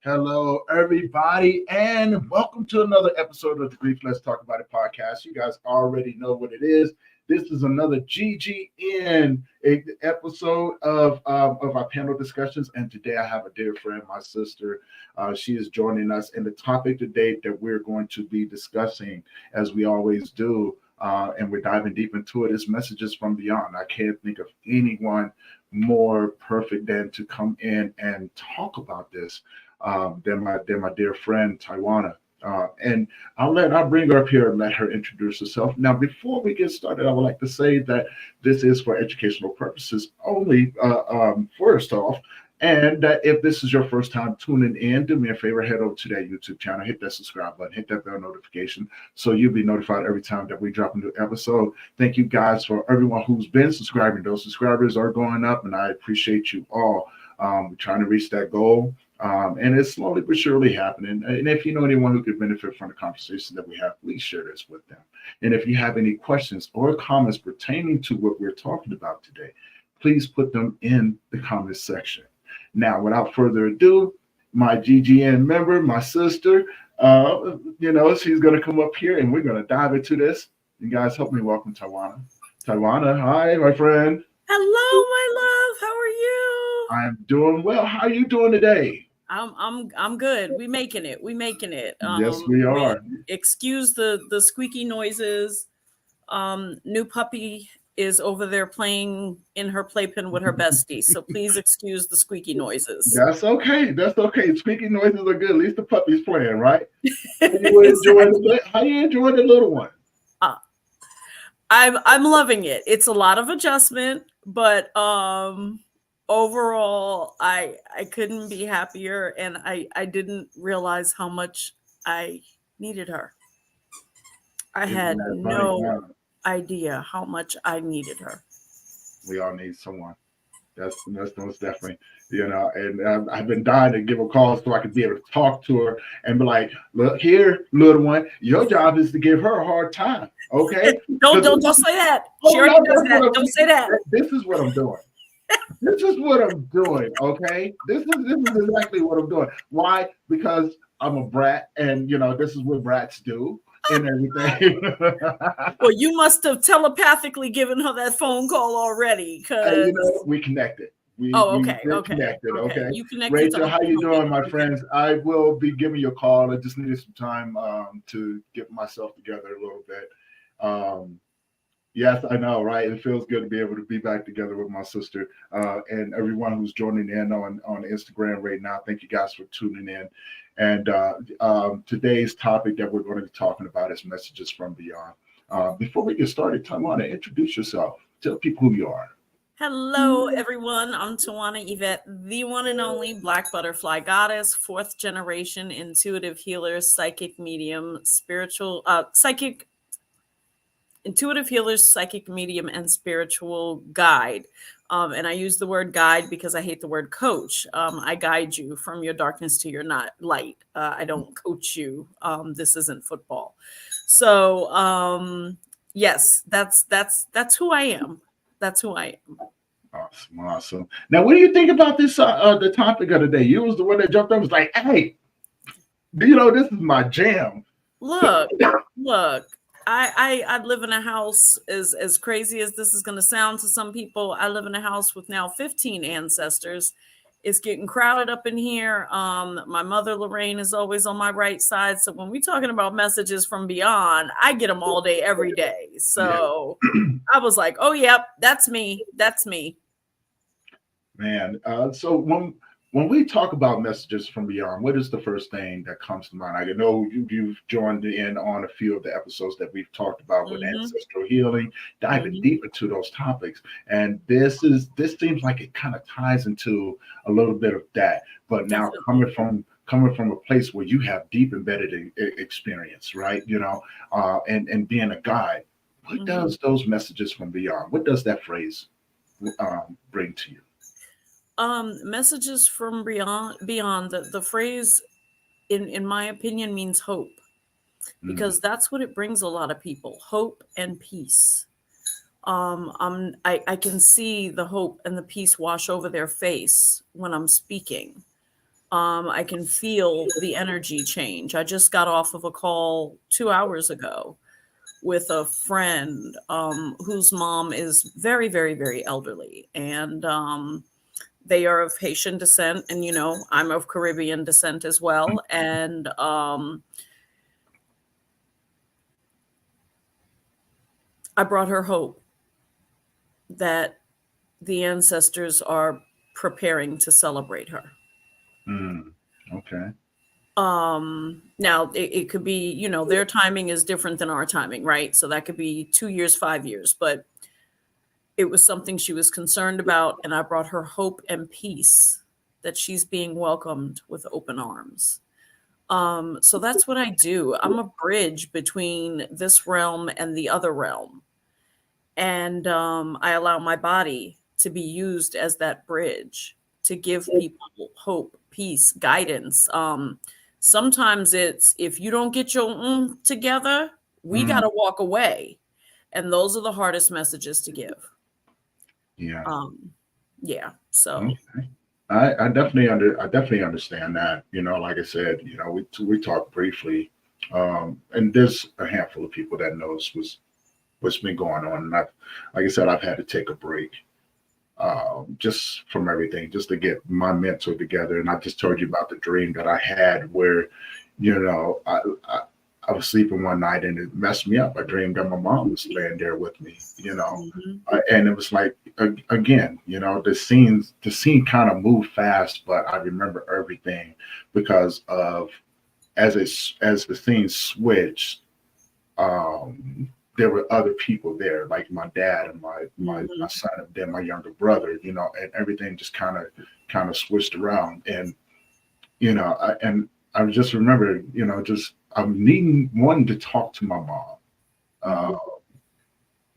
Hello, everybody, and welcome to another episode of the Grief Let's Talk About It podcast. You guys already know what it is. This is another GGN episode of our panel discussions, and today I have a dear friend, my sister. She is joining us, and the topic today that we're going to be discussing, as we always do, and we're diving deep into it, is messages from beyond. I can't think of anyone more perfect than to come in and talk about this. Than my dear friend Taiwana. And I'll bring her up here and let her introduce herself. Now, before we get started, I would like to say that this is for educational purposes only. First off, and that if this is your first time tuning in, do me a favor, head over to that YouTube channel, hit that subscribe button, hit that bell notification, so you'll be notified every time that we drop a new episode. Thank you guys for everyone who's been subscribing. Those subscribers are going up, and I appreciate you all. We're trying to reach that goal. And it's slowly but surely happening. And if you know anyone who could benefit from the conversation that we have, please share this with them. And if you have any questions or comments pertaining to what we're talking about today, please put them in the comments section. Now, without further ado, my GGN member, my sister, she's going to come up here and we're going to dive into this. You guys help me welcome Taiwana. Taiwana, hi, my friend. Hello, my love. How are you? I'm doing well. How are you doing today? I'm good. We making it. Yes, we are. Excuse the squeaky noises. New puppy is over there playing in her playpen with her bestie. So please excuse the squeaky noises. That's okay. Squeaky noises are good. At least the puppy's playing, right? How you enjoying the little one? I'm loving it. It's a lot of adjustment, but overall, I couldn't be happier, and I didn't realize how much I needed her. I had no idea how much I needed her. We all need someone. That's most definitely, and I've been dying to give a call so I could be able to talk to her and be like, look here, little one, your job is to give her a hard time, okay? Don't say that. She already does that. Don't say that. This is what I'm doing. This is what I'm doing, okay? This is exactly what I'm doing. Why? Because I'm a brat, and this is what brats do and everything. Well, you must have telepathically given her that phone call already, because we connected. Okay. Connected, okay. You connected. Rachel, how you doing, my friends? I will be giving you a call. I just needed some time to get myself together a little bit. Yes, I know, right? It feels good to be able to be back together with my sister and everyone who's joining in on Instagram right now. Thank you guys for tuning in. And today's topic that we're going to be talking about is messages from beyond. Before we get started, Tawana, introduce yourself. Tell people who you are. Hello, everyone. I'm Tawana Yvette, the one and only Black Butterfly Goddess, 4th generation intuitive healer, psychic medium, intuitive healers, psychic medium, and spiritual guide. And I use the word guide because I hate the word coach. I guide you from your darkness to your light. I don't coach you. This isn't football. So yes, that's who I am. That's who I am. Awesome. Now, what do you think about this? The topic of the day. You was the one that jumped up and was like, "Hey, this is my jam." Look. I live in a house, as crazy as this is going to sound to some people. I live in a house with now 15 ancestors. It's getting crowded up in here. My mother, Lorraine, is always on my right side. So when we're talking about messages from beyond, I get them all day, every day. So I was like, oh, yep, that's me. That's me. Man, so when we talk about messages from beyond, what is the first thing that comes to mind? I know you've joined in on a few of the episodes that we've talked about with ancestral healing, diving deep into those topics. And this seems like it kind of ties into a little bit of that. But now coming from a place where you have deep embedded experience, right? And being a guide, what does those messages from beyond, what does that phrase bring to you? Messages from beyond. The phrase, in my opinion, means hope, because that's what it brings a lot of people: hope and peace. I can see the hope and the peace wash over their face when I'm speaking. I can feel the energy change. I just got off of a call 2 hours ago with a friend whose mom is very, very, very elderly. And they are of Haitian descent. And, I'm of Caribbean descent as well. And I brought her hope that the ancestors are preparing to celebrate her. Okay. Now it could be, their timing is different than our timing, right? So that could be 2 years, 5 years, but it was something she was concerned about. And I brought her hope and peace that she's being welcomed with open arms. So that's what I do. I'm a bridge between this realm and the other realm. And I allow my body to be used as that bridge to give people hope, peace, guidance. Sometimes it's, if you don't get your together, we got to walk away. And those are the hardest messages to give. Yeah. Yeah. So Okay. I definitely understand that. Like I said, we talked briefly, and there's a handful of people that knows what's been going on. And like I said, I've had to take a break, just from everything, just to get my mental together. And I just told you about the dream that I had where, I was sleeping one night and it messed me up. I dreamed that my mom was laying there with me, and it was like, again, the scene kind of moved fast, but I remember everything because of as the scene switched, there were other people there, like my dad and my son and then my younger brother, and everything just kind of switched around. And I just remember, just I'm wanting to talk to my mom,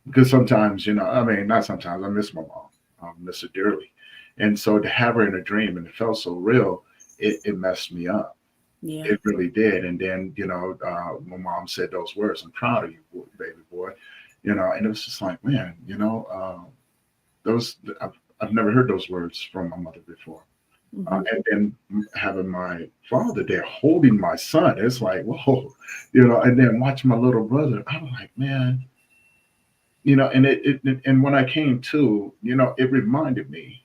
because sometimes, not sometimes, I miss my mom, I miss her dearly, and so to have her in a dream and it felt so real, it messed me up. yeah. It really did. And then, my mom said those words, "I'm proud of you, baby boy," and it was just like, man, those I've never heard those words from my mother before. And then having my father there holding my son, it's like, whoa, and then watching my little brother, I'm like, man, and and when I came to, it reminded me,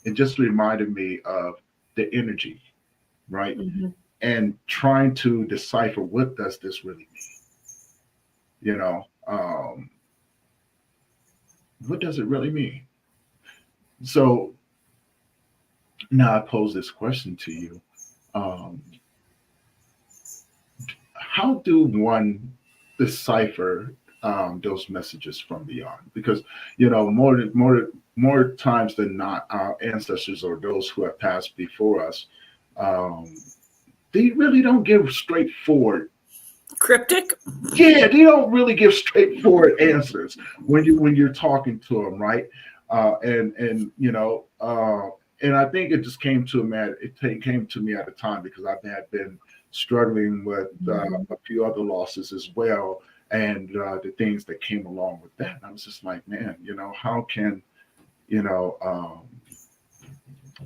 it just reminded me of the energy, right? And trying to decipher, what does this really mean? What does it really mean? So now I pose this question to you. How do one decipher those messages from beyond? Because more times than not, our ancestors or those who have passed before us, they really don't give straightforward. Cryptic. Yeah, they don't really give straightforward answers when you're talking to them, right? And I think it just came to me. Came to me at a time because I've been struggling with a few other losses as well, and the things that came along with that. I was just like, man, how can how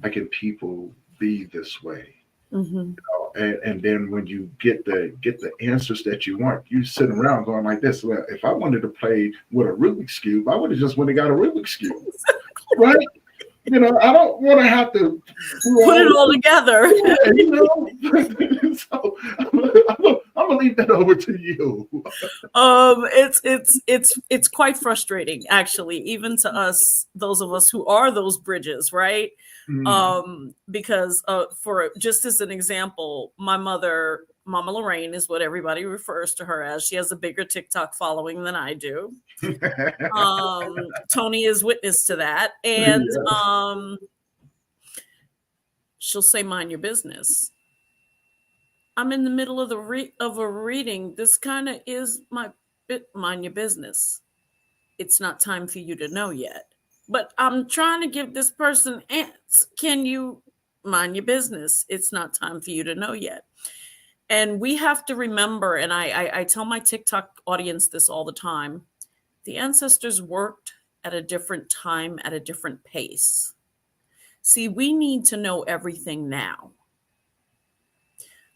can people be this way? And then when you get the answers that you want, you sit around going like this. Well, if I wanted to play with a Rubik's cube, I would have just went and got a Rubik's cube, right? I don't want to have to put it all together. Yeah, so I'm gonna leave that over to you. It's quite frustrating, actually, even to us, those of us who are those bridges, right? Because for just as an example, my mother, Mama Lorraine, is what everybody refers to her as. She has a bigger TikTok following than I do. Tony is witness to that, and she'll say, "Mind your business." I'm in the middle of a reading. This kind of is my bit. Mind your business. It's not time for you to know yet. But I'm trying to give this person ants. Can you mind your business? It's not time for you to know yet. And we have to remember, and I tell my TikTok audience this all the time, the ancestors worked at a different time, at a different pace. See, we need to know everything now.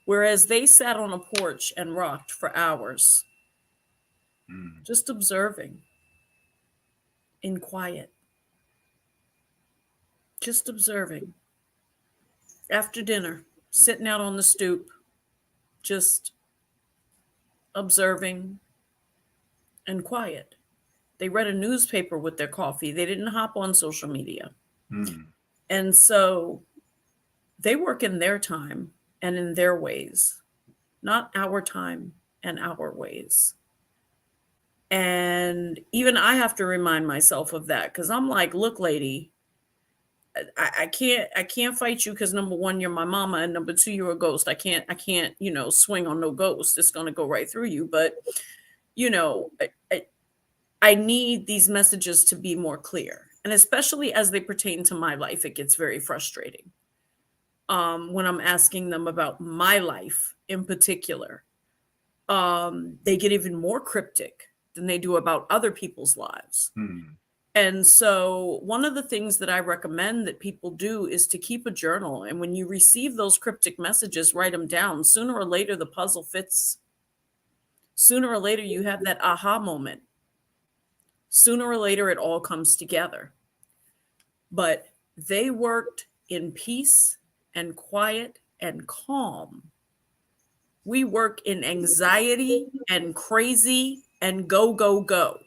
Whereas they sat on a porch and rocked for hours, just observing in quiet, just observing. After dinner, sitting out on the stoop, just observing and quiet. They read a newspaper with their coffee. They didn't hop on social media. And so they work in their time and in their ways, not our time and our ways. And even I have to remind myself of that, because I'm like, look, lady, I can't fight you because number one, you're my mama, and number two, you're a ghost. I can't, swing on no ghost. It's going to go right through you. But, I need these messages to be more clear. And especially as they pertain to my life, it gets very frustrating when I'm asking them about my life in particular. They get even more cryptic than they do about other people's lives. And so one of the things that I recommend that people do is to keep a journal. And when you receive those cryptic messages, write them down. Sooner or later, the puzzle fits. Sooner or later, you have that aha moment. Sooner or later, it all comes together. But they worked in peace and quiet and calm. We work in anxiety and crazy and go, go, go.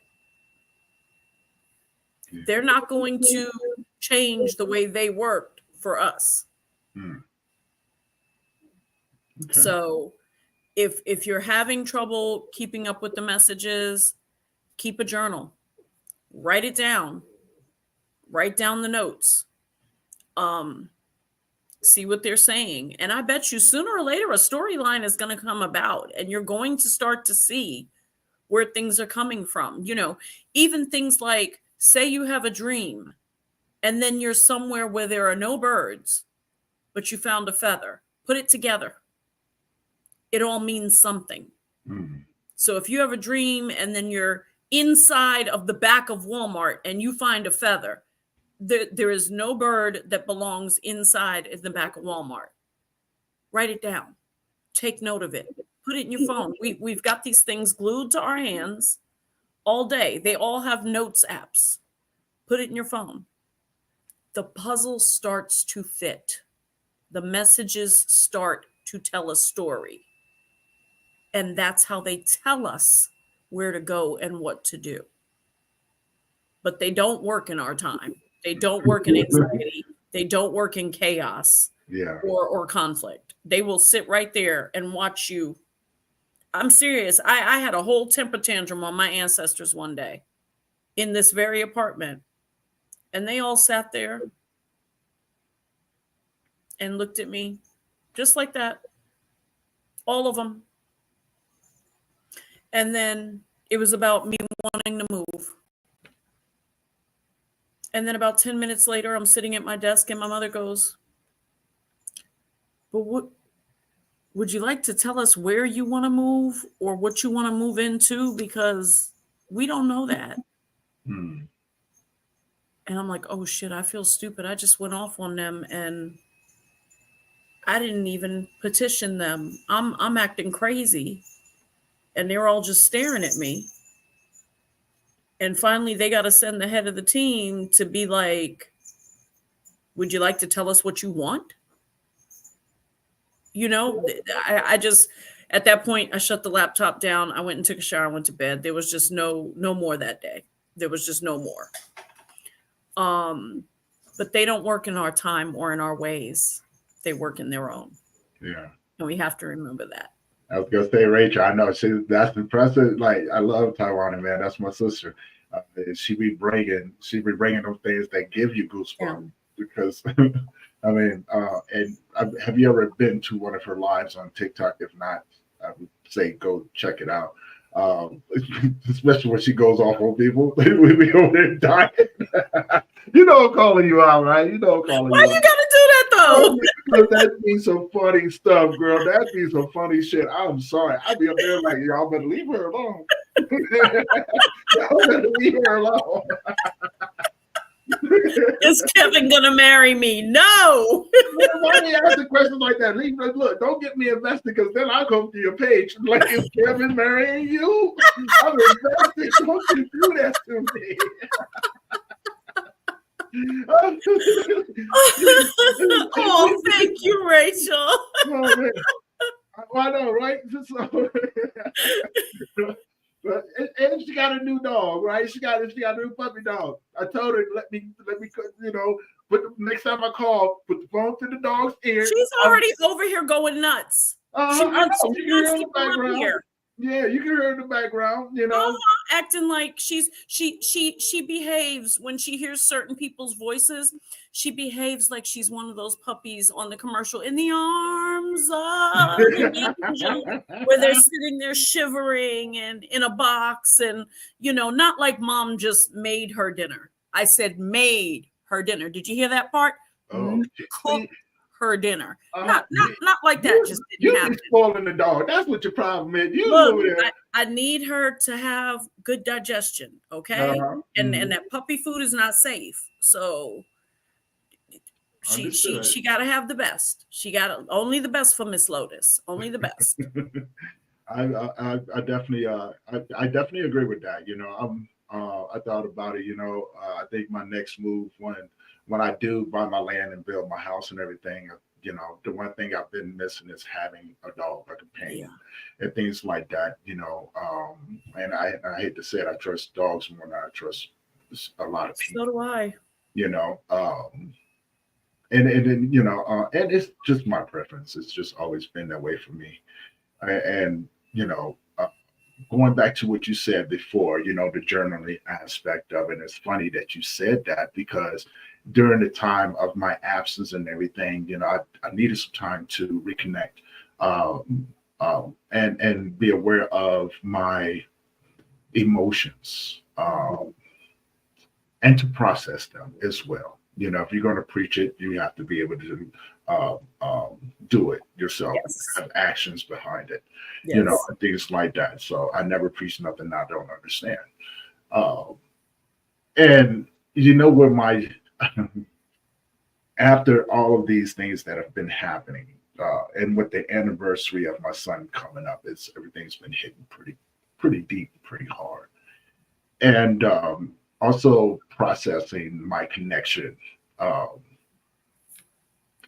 They're not going to change the way they worked for us. Okay. So if you're having trouble keeping up with the messages, keep a journal. Write it down. Write down the notes. See what they're saying. And I bet you sooner or later a storyline is going to come about, and you're going to start to see where things are coming from. Even things like, say you have a dream and then you're somewhere where there are no birds, but you found a feather. Put it together. It all means something. So if you have a dream and then you're inside of the back of Walmart and you find a feather, there is no bird that belongs inside in the back of Walmart. Write it down. Take note of it. Put it in your phone. We've got these things glued to our hands all day. They all have notes apps. Put it in your phone. The puzzle starts to fit. The messages start to tell a story. And that's how they tell us where to go and what to do. But they don't work in our time. They don't work in anxiety. They don't work in chaos or conflict. They will sit right there and watch you. I'm serious. I had a whole temper tantrum on my ancestors one day in this very apartment. And they all sat there and looked at me just like that. All of them. And then it was about me wanting to move. And then about 10 minutes later, I'm sitting at my desk and my mother goes, but what would you like to tell us where you want to move or what you want to move into? Because we don't know that. And I'm like, oh shit, I feel stupid. I just went off on them and I didn't even petition them. I'm acting crazy. And they're all just staring at me. And finally, they got to send the head of the team to be like, would you like to tell us what you want? I just, at that point, I shut the laptop down. I went and took a shower, went to bed. There was just no more that day. There was just no more. But they don't work in our time or in our ways. They work in their own. Yeah. And we have to remember that. I was gonna say, Rachel, I know that's impressive. Like, I love Taiwan, man. That's my sister. She be bringing those things that give you goosebumps because, I mean, and have you ever been to one of her lives on TikTok? If not, I would say go check it out. Especially when she goes off on people, we be over there dying. I'm calling you out, right? I'm calling Why you out. Why you gotta do that though? Because that be some funny stuff, girl. That be some funny shit. I'm sorry. I be up there like, y'all better leave her alone. Y'all better leave her alone. Is Kevin gonna marry me? No. Why do you ask a question like that? Look, don't get me invested because then I'll go to your page. Like, is Kevin marrying you? I'm invested. Don't you do that to me. Oh, thank you, Rachel. Oh, man. I know, right? And she got a new dog, right? She got a new puppy dog. I told her, let me, put next time I call, put the phone to the dog's ear. She's already over here going nuts. She I know. wants You can hear in to the come up background. here. Yeah, you can hear in the background, Acting like she behaves when she hears certain people's voices. She behaves like she's one of those puppies on the commercial, in the arms of an angel, where they're sitting there shivering and in a box, and not like mom just made her dinner. I said made her dinner. Did you hear that part? Oh, Cook her dinner. Not like that. Just didn't you happen. be spoiling the dog. That's what your problem is. Look, I need her to have good digestion, okay? And that puppy food is not safe, so she got to have the best. She got only the best for Miss Lotus. Only the best. I definitely agree with that. I thought about it. I think my next move when I do buy my land and build my house and everything, the one thing I've been missing is having a dog, a companion, and things like that. And I hate to say it, I trust dogs more than I trust a lot of people. So do I. And it's just my preference. It's just always been that way for me. And going back to what you said before, the journaling aspect of it. It's funny that you said that because during the time of my absence and everything, I needed some time to reconnect and be aware of my emotions and to process them as well. If you're going to preach it, you have to be able to do it yourself, have actions behind it, things like that. So I never preach nothing I don't understand. And where my after all of these things that have been happening, and with the anniversary of my son coming up, everything's been hitting pretty deep, pretty hard, and also processing my connection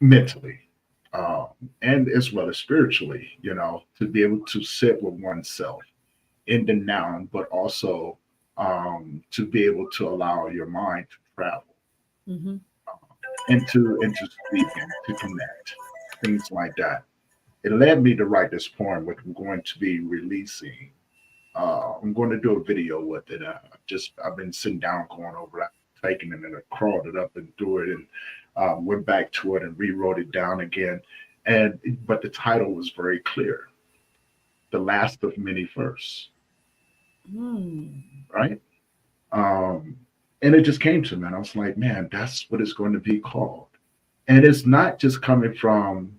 mentally and as well as spiritually, to be able to sit with oneself in the now, but also to be able to allow your mind to travel and to speak and to connect, things like that. It led me to write this poem, which I'm going to be releasing. I'm going to do a video with it. I've been sitting down going over that, taking it, and I crawled it up and threw it, and went back to it and rewrote it down again. But the title was very clear: "The Last of Many Firsts." Right? And it just came to me, and I was like, man, that's what it's going to be called. And it's not just coming from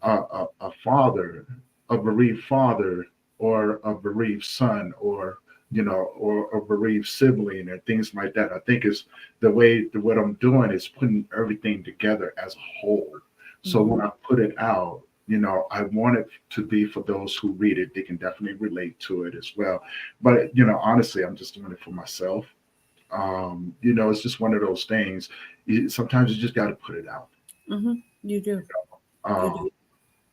a father, a bereaved father, or a bereaved son, or or a bereaved sibling, and things like that. I think it's what I'm doing is putting everything together as a whole. So when I put it out, I want it to be for those who read it. They can definitely relate to it as well. But honestly, I'm just doing it for myself. It's just one of those things. Sometimes you just got to put it out. You do.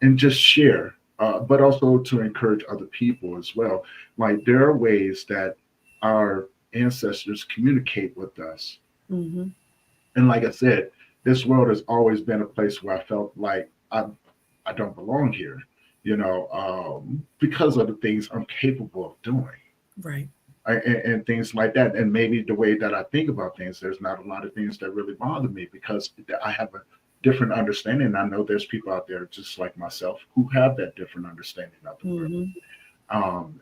And just share. But also to encourage other people as well. Like there are ways that our ancestors communicate with us. And like I said, this world has always been a place where I felt like I don't belong here, because of the things I'm capable of doing. Right. And things like that. And maybe the way that I think about things, there's not a lot of things that really bother me because I have a different understanding. I know there's people out there just like myself who have that different understanding of the world.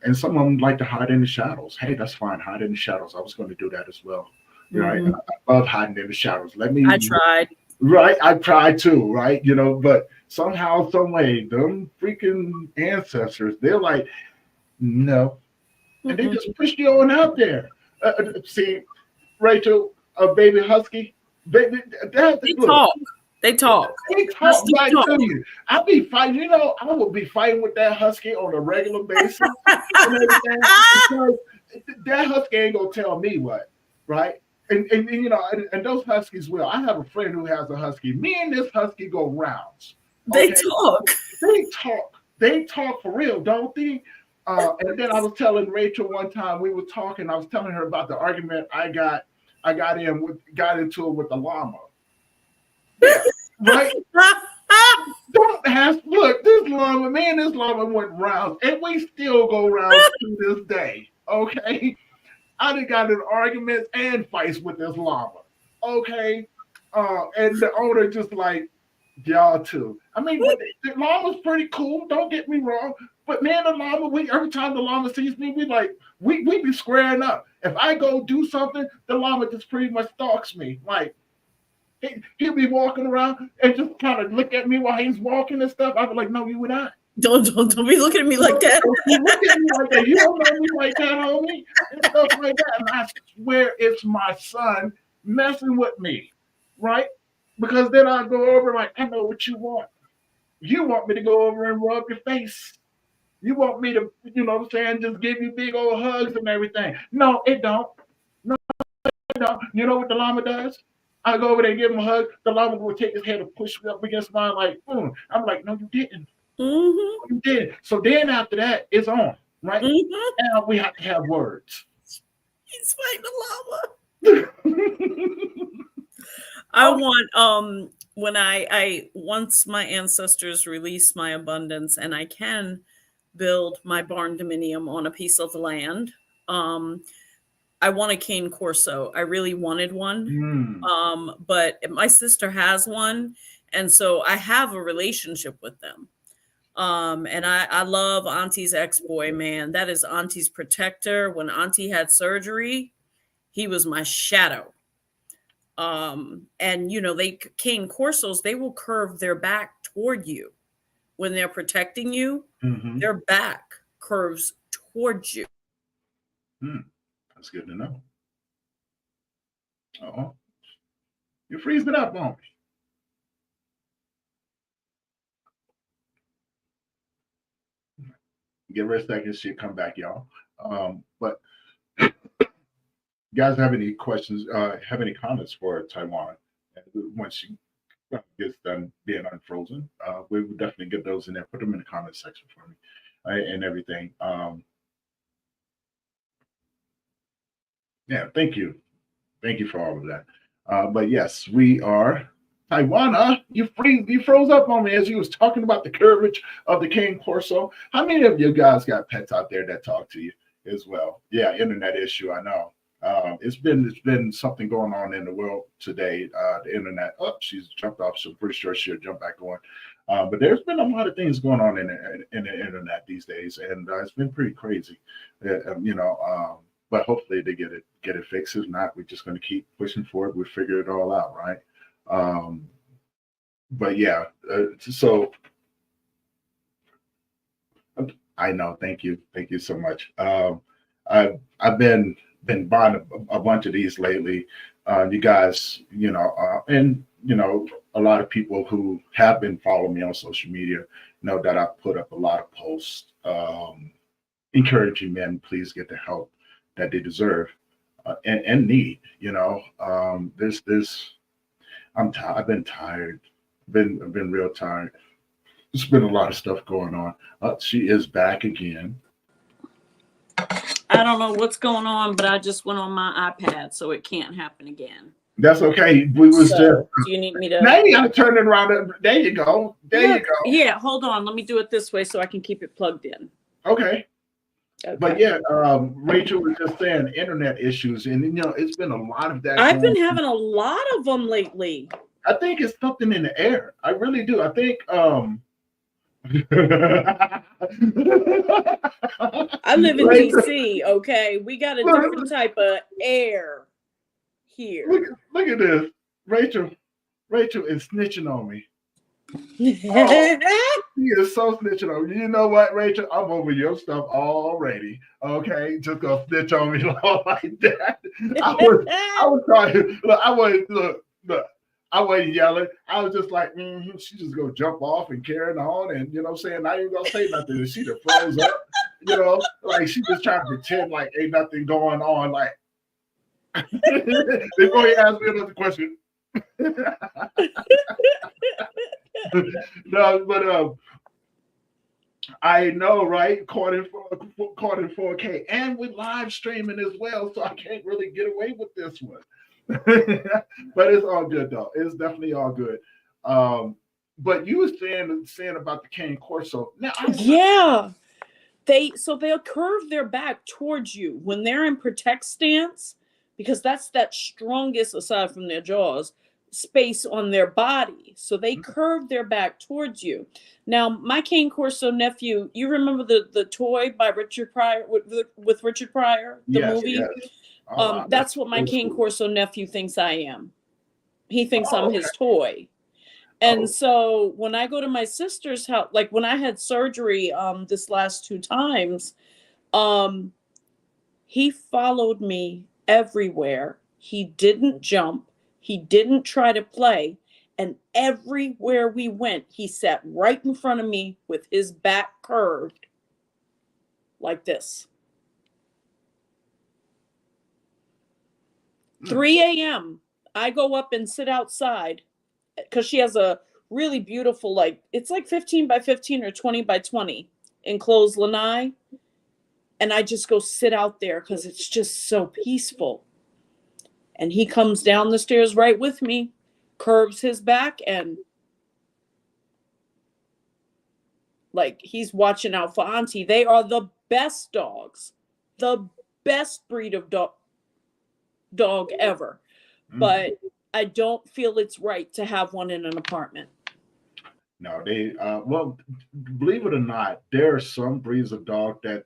And some of them like to hide in the shadows. Hey, that's fine. Hide in the shadows. I was going to do that as well. Right. I love hiding in the shadows. I tried. Right. I tried too. Right. But somehow, some way, them freaking ancestors, they're like, no. And they just push you on out there. See, Rachel, a baby husky. Baby, look, talk. They talk. they talk back to you. I be fighting. You know, I would be fighting with that husky on a regular basis and everything because that husky ain't gonna tell me what, right? And you know, and those huskies will. I have a friend who has a husky. Me and this husky go rounds. Okay? They talk. They talk. They talk for real, don't they? And then I was telling Rachel one time we were talking. I was telling her about the argument I got into it with the llama. Yeah, right. Don't ask. Look, this llama went rounds, and we still go rounds to this day. Okay, I done got in arguments and fights with this llama. Okay, and the owner just like y'all too. I mean, the llama's pretty cool. Don't get me wrong, but man, the llama. Every time the llama sees me, we be squaring up. If I go do something, the llama just pretty much stalks me. Like he'll be walking around and just kind of look at me while he's walking and stuff. I'll be like, no, you would not. Don't be looking at me like that. You look at me like that. You don't know me like that, homie. And stuff like that. And I swear it's my son messing with me, right? Because then I go over like, I know what you want. You want me to go over and rub your face. You want me to, you know what I'm saying, just give you big old hugs and everything. No, it don't. No, it don't. You know what the llama does? I go over there and give him a hug. The llama will take his head and push me up against mine like, I'm like, no, you didn't. Mm-hmm. You did. So then after that, it's on, right? Mm-hmm. Now we have to have words. He's fighting the llama. I want when I once my ancestors release my abundance and I can build my barn dominium on a piece of land. I want a cane corso. I really wanted one. But my sister has one, and so I have a relationship with them. And I love Auntie's ex-boy, man. That is Auntie's protector. When Auntie had surgery, he was my shadow. And you know, they cane corsos, they will curve their back toward you when they're protecting you. Mm-hmm. Their back curves towards you. That's good to know. You're freezing up on me. Give her a second, she'll come back, y'all. But you guys have any questions, have any comments for Taiwan once she gets done being unfrozen? We would definitely get those in there. Put them in the comment section for me, and everything. Yeah, thank you for all of that. But yes, we are Taiwana. You froze up on me as you was talking about the courage of the cane corso. How many of you guys got pets out there that talk to you as well? Yeah, internet issue. I know. It's been something going on in the world today. The internet. Oh, she's jumped off, so I'm pretty sure she'll jump back on. But there's been a lot of things going on in the internet these days, and it's been pretty crazy. But hopefully they get it fixed. If not, we're just going to keep pushing forward. We figure it all out, right? But yeah, so I know. Thank you so much. I've been buying a bunch of these lately. You guys, and a lot of people who have been following me on social media know that I put up a lot of posts encouraging men, please get the help that they deserve and need. I've been tired. I've been real tired. There's been a lot of stuff going on. She is back again. I don't know what's going on, but I just went on my iPad, so it can't happen again. That's okay. Do you need me to? Now you got to turn it around. There you go. You go. Yeah, hold on. Let me do it this way so I can keep it plugged in. Okay. But yeah, Rachel was just saying internet issues, and it's been a lot of that. I've been having a lot of them lately. I think it's something in the air. I really do. I think I live in DC. Okay, we got a different type of air here. Look at this, Rachel is snitching on me. He is so snitching on me. You know what, Rachel? I'm over your stuff already. Okay, just gonna snitch on me like that. I was trying. Look, I wasn't look. I wasn't yelling. I was just like, she just gonna jump off and carrying on, and you know, what I'm saying, not even gonna say nothing. And she just froze up. You know, like she just trying to pretend like ain't nothing going on. Like before he asked me another question. No, but I know, right? Caught in 4K, and with live streaming as well, so I can't really get away with this one. But it's all good though. It's definitely all good. But you were saying about the cane corso. Now, yeah, they'll curve their back towards you when they're in protect stance, because that's that strongest, aside from their jaws, space on their body. So they curve their back towards you. Now, my cane corso nephew, you remember the toy by Richard Pryor with Richard Pryor, the yes, movie? yes. Oh, wow, That's what my cane corso nephew thinks I am. He thinks I'm okay. his toy. And so when I go to my sister's house, like when I had surgery this last 2 times, he followed me everywhere. He didn't jump. He didn't try to play. And everywhere we went, he sat right in front of me with his back curved like this. 3 a.m. I go up and sit outside because she has a really beautiful, like, it's like 15 by 15 or 20 by 20 enclosed lanai. And I just go sit out there because it's just so peaceful. And he comes down the stairs right with me, curves his back, and like he's watching out for Auntie. They are the best dogs, the best breed of dog ever. But I don't feel it's right to have one in an apartment. No, they well, believe it or not, there are some breeds of dog that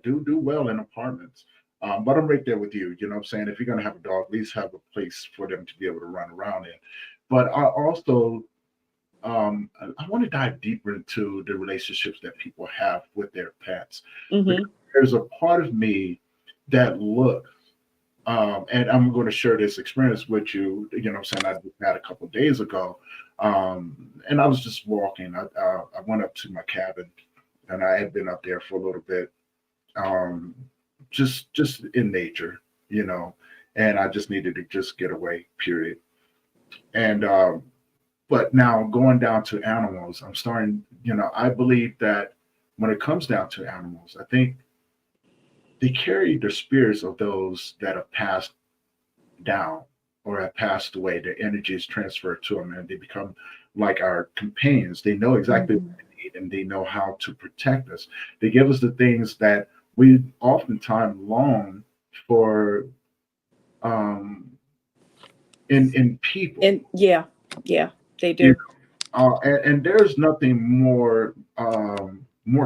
do well in apartments. But I'm right there with you. You know what I'm saying? If you're gonna have a dog, at least have a place for them to be able to run around in. But I also I want to dive deeper into the relationships that people have with their pets. There's a part of me that looks, and I'm going to share this experience with you. You know what I'm saying? I just had a couple of days ago, and I was just walking. I went up to my cabin, and I had been up there for a little bit, just in nature, you know, and I just needed to just get away, period. And but now going down to animals, I'm starting, you know, I believe that when it comes down to animals, I think they carry the spirits of those that have passed down or have passed away. Their energy is transferred to them and they become like our companions. They know exactly what they need and they know how to protect us. They give us the things that we oftentimes long for in people. And yeah, they do. And there's nothing more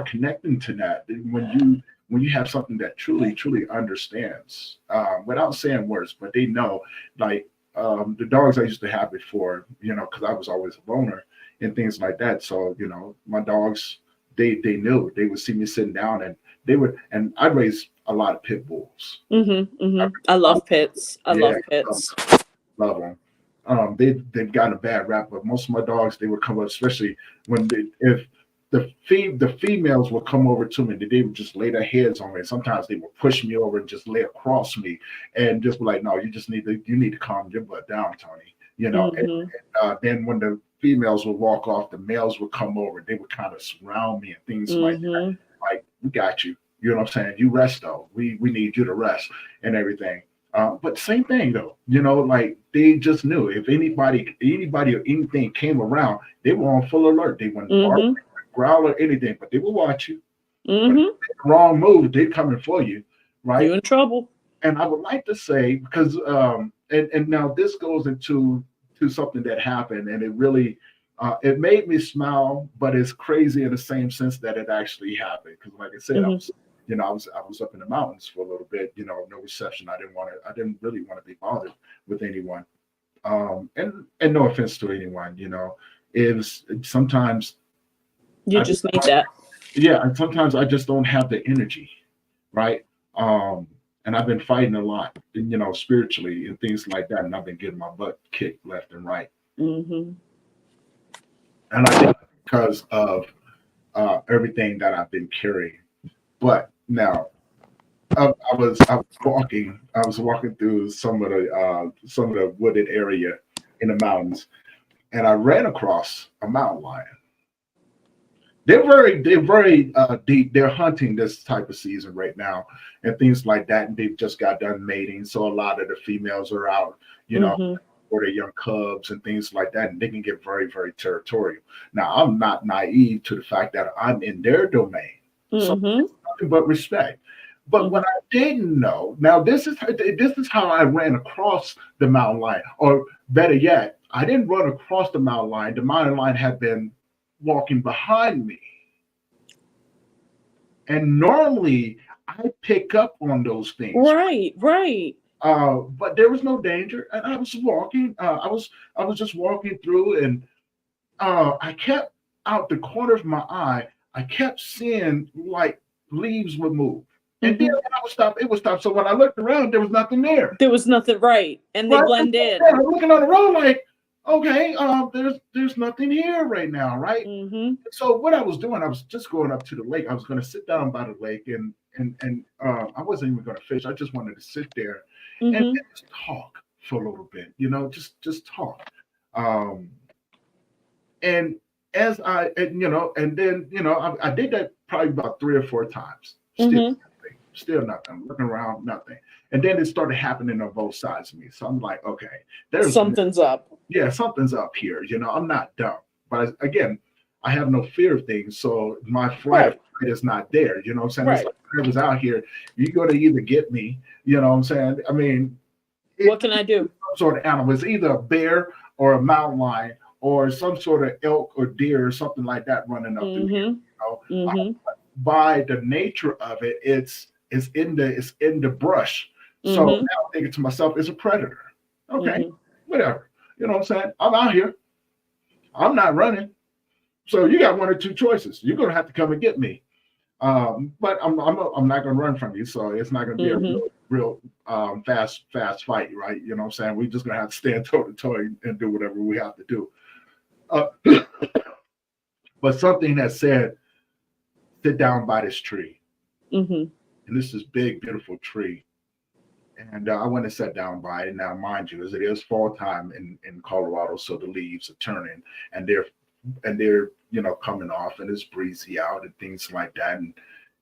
connecting to that when you have something that truly understands without saying words, but they know, like the dogs I used to have before, you know, because I was always a loner and things like that. So you know, my dogs, they knew. They would see me sitting down and they would, and I raised a lot of pit bulls. I love pits. I love pits. Love them. They've gotten a bad rap, but most of my dogs, they would come up, especially when if the females would come over to me, they would just lay their heads on me. Sometimes they would push me over and just lay across me, and just be like, "No, you need to calm your butt down, Tony." You know. And then when the females would walk off, the males would come over. They would kind of surround me and things like that. Like, we got you. You know what I'm saying? You rest though. We need you to rest and everything. But same thing though, you know, like they just knew if anybody or anything came around, they were on full alert. They wouldn't bark, growl or anything, but they would watch you. The wrong move, they're coming for you, right? You're in trouble. And I would like to say, because and now this goes into something that happened, and it really it made me smile, but it's crazy in the same sense that it actually happened. Because like I said, I was up in the mountains for a little bit, you know, no reception. I didn't really want to be bothered with anyone. And no offense to anyone, you know, is sometimes You just need that. Yeah, and sometimes I just don't have the energy, right? Um, and I've been fighting a lot, spiritually and things like that, and I've been getting my butt kicked left and right. Mm-hmm. And I think because of everything that I've been carrying. But now I was walking through some of the wooded area in the mountains, and I ran across a mountain lion. They're very deep. They're hunting this type of season right now, and things like that. And they've just got done mating, so a lot of the females are out, you know, Mm-hmm. for their young cubs and things like that, and they can get very, very territorial. Now, I'm not naive to the fact that I'm in their domain, so Mm-hmm. nothing but respect. But Mm-hmm. what I didn't know, now this is how I ran across the mountain lion, or better yet, I didn't run across the mountain lion. The mountain lion had been walking behind me. And normally I pick up on those things. Right, right. But there was no danger. And I was walking, I was just walking through, and I kept out the corner of my eye, I kept seeing like leaves would move. And then Mm-hmm. when I would stop, it would stop. So when I looked around, there was nothing there. There was nothing, right, and they Right? blend in. I'm looking on the road like, okay, there's nothing here right now, right? Mm-hmm. So what I was doing, I was just going up to the lake. I was going to sit down by the lake, and I wasn't even going to fish. I just wanted to sit there and Mm-hmm. just talk for a little bit, just talk. Um, and as and then I did that probably about 3 or 4 times. Mm-hmm. Still nothing. Looking around, nothing. And then it started happening on both sides of me. So I'm like, okay, there's Something's up. yeah, something's up here. I'm not dumb, but again, I have no fear of things, so my flight of Right, fight is not there. You know what I'm saying? It's right. like whoever's out here, you're going to either get me. You know what I'm saying? I mean, What it's can I do? some sort of animal. It's either a bear or a mountain lion or some sort of elk or deer or something like that running up through here. Mm-hmm. Mm-hmm. By the nature of it, it's in the brush. So now Mm-hmm. I'm thinking to myself, it's a predator. Okay, Mm-hmm. whatever. You know what I'm saying? I'm out here. I'm not running. So you got one or two choices. You're gonna have to come and get me. But I'm not gonna run from you. So it's not gonna be a Mm-hmm. real fast fight, right? You know what I'm saying? We're just gonna have to stand toe to toe and do whatever we have to do. Uh, but something that said, sit down by this tree, Mm-hmm. and this is big, beautiful tree. And I went and sat down by it. Now, mind you, as it is fall time in Colorado, so the leaves are turning, and they're coming off, and it's breezy out and things like that.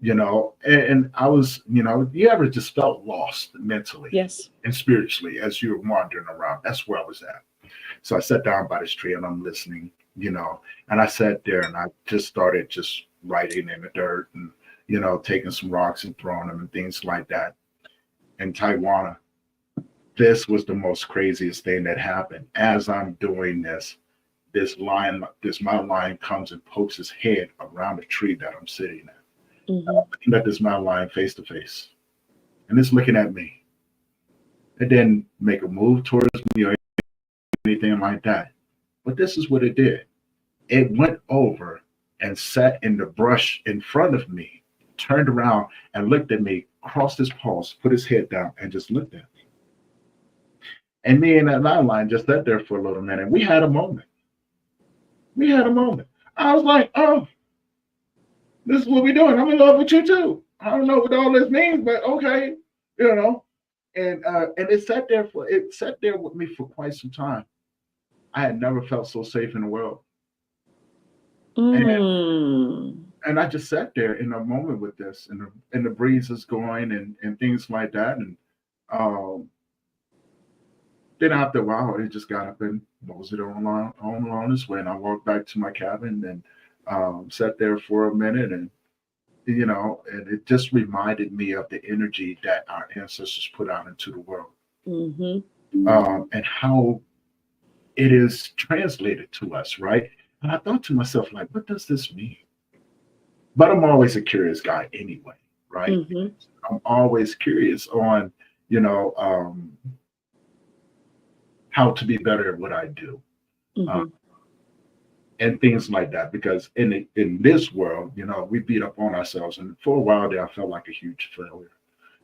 And I was, you ever just felt lost mentally Yes. and spiritually as you were wandering around? That's where I was at. So I sat down by this tree and I'm listening, and I sat there and I just started just writing in the dirt and taking some rocks and throwing them and things like that. In Taiwan, this was the most craziest thing that happened. As I'm doing this mountain lion comes and pokes his head around the tree that I'm sitting at. I'm Mm-hmm. looking at this mountain lion face to face, and it's looking at me. It didn't make a move towards me or anything like that. But this is what it did. It went over and sat in the brush in front of me, turned around and looked at me, crossed his paws, put his head down, and just looked at me. And me and that mountain lion just sat there for a little minute. We had a moment. We had a moment. I was like, oh, this is what we're doing. I'm in love with you too. I don't know what all this means, but okay, you know. And it sat there with me for quite some time. I had never felt so safe in the world. And Mm. and I just sat there in a moment with this, and the breeze is going and things like that. And um, then after a while, it just got up and moseyed on along this way. And I walked back to my cabin and sat there for a minute, and it just reminded me of the energy that our ancestors put out into the world, Mm-hmm. and how it is translated to us, right? And I thought to myself, like, what does this mean? But I'm always a curious guy anyway, right? Mm-hmm. I'm always curious on, you know, how to be better at what I do. Uh, Mm-hmm. and things like that. Because in this world, we beat up on ourselves, and for a while there, I felt like a huge failure.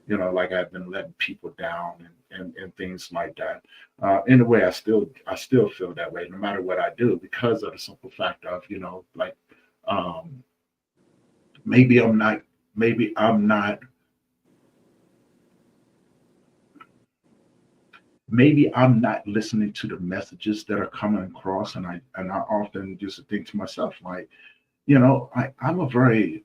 Like I've been letting people down and things like that. In a way, I still feel that way, no matter what I do, because of the simple fact of like um, maybe I'm not, maybe I'm not, maybe I'm not listening to the messages that are coming across, and I often just think to myself like, I'm a very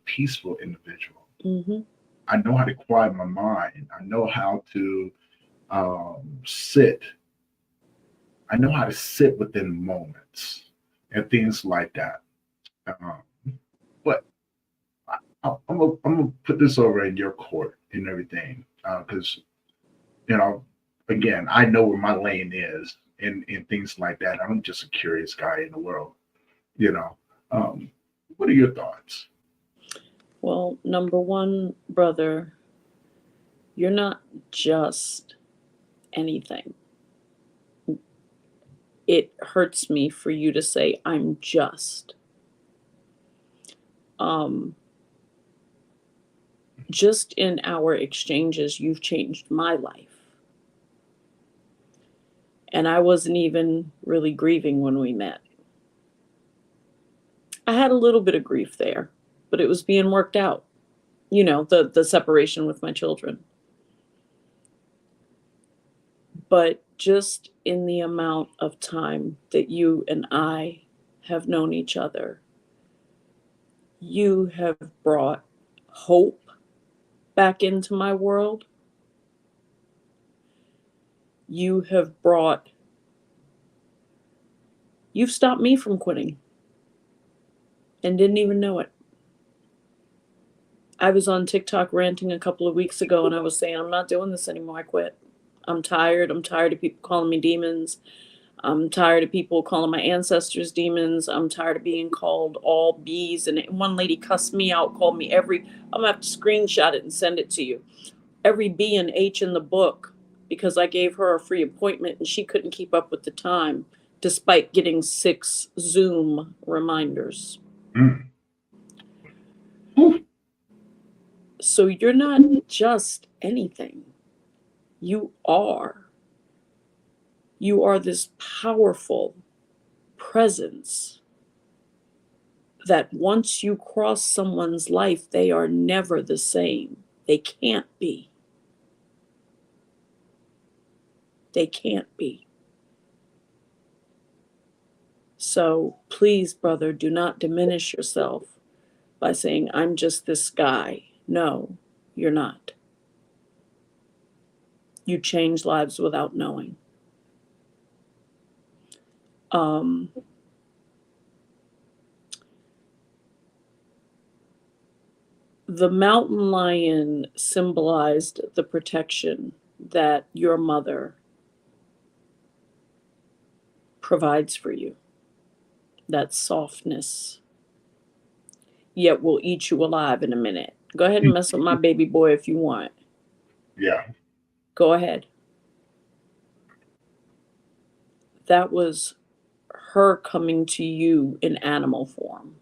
peaceful individual. Mm-hmm. I know how to quiet my mind. I know how to sit. I know how to sit within moments and things like that. Um, but I'm gonna put this over in your court and everything, because you know, again, I know where my lane is and things like that. I'm just a curious guy in the world. You know, um, what are your thoughts? Well, number one, brother, you're not just anything. It hurts me for you to say I'm just. Um, just in our exchanges, you've changed my life. And I wasn't even really grieving when we met. I had a little bit of grief there, but it was being worked out. The separation with my children. But just in the amount of time that you and I have known each other, you have brought hope back into my world. You have brought, you've stopped me from quitting and didn't even know it. I was on TikTok ranting a couple of weeks ago and I was saying, I'm not doing this anymore. I quit. I'm tired. I'm tired of people calling me demons. I'm tired of people calling my ancestors demons. I'm tired of being called all B's. And one lady cussed me out, called me I'm gonna have to screenshot it and send it to you. Every B and H in the book, because I gave her a free appointment and she couldn't keep up with the time, despite getting 6 Zoom reminders. Mm. Whew. So you're not just anything. You are. You are this powerful presence that once you cross someone's life, they are never the same. They can't be. They can't be. So please, brother, do not diminish yourself by saying, I'm just this guy. No, you're not. You change lives without knowing. Um, the mountain lion symbolized the protection that your mother provides for you, that softness, yet will eat you alive in a minute. Go ahead and mess with my baby boy if you want. Yeah. Go ahead. That was her coming to you in animal form,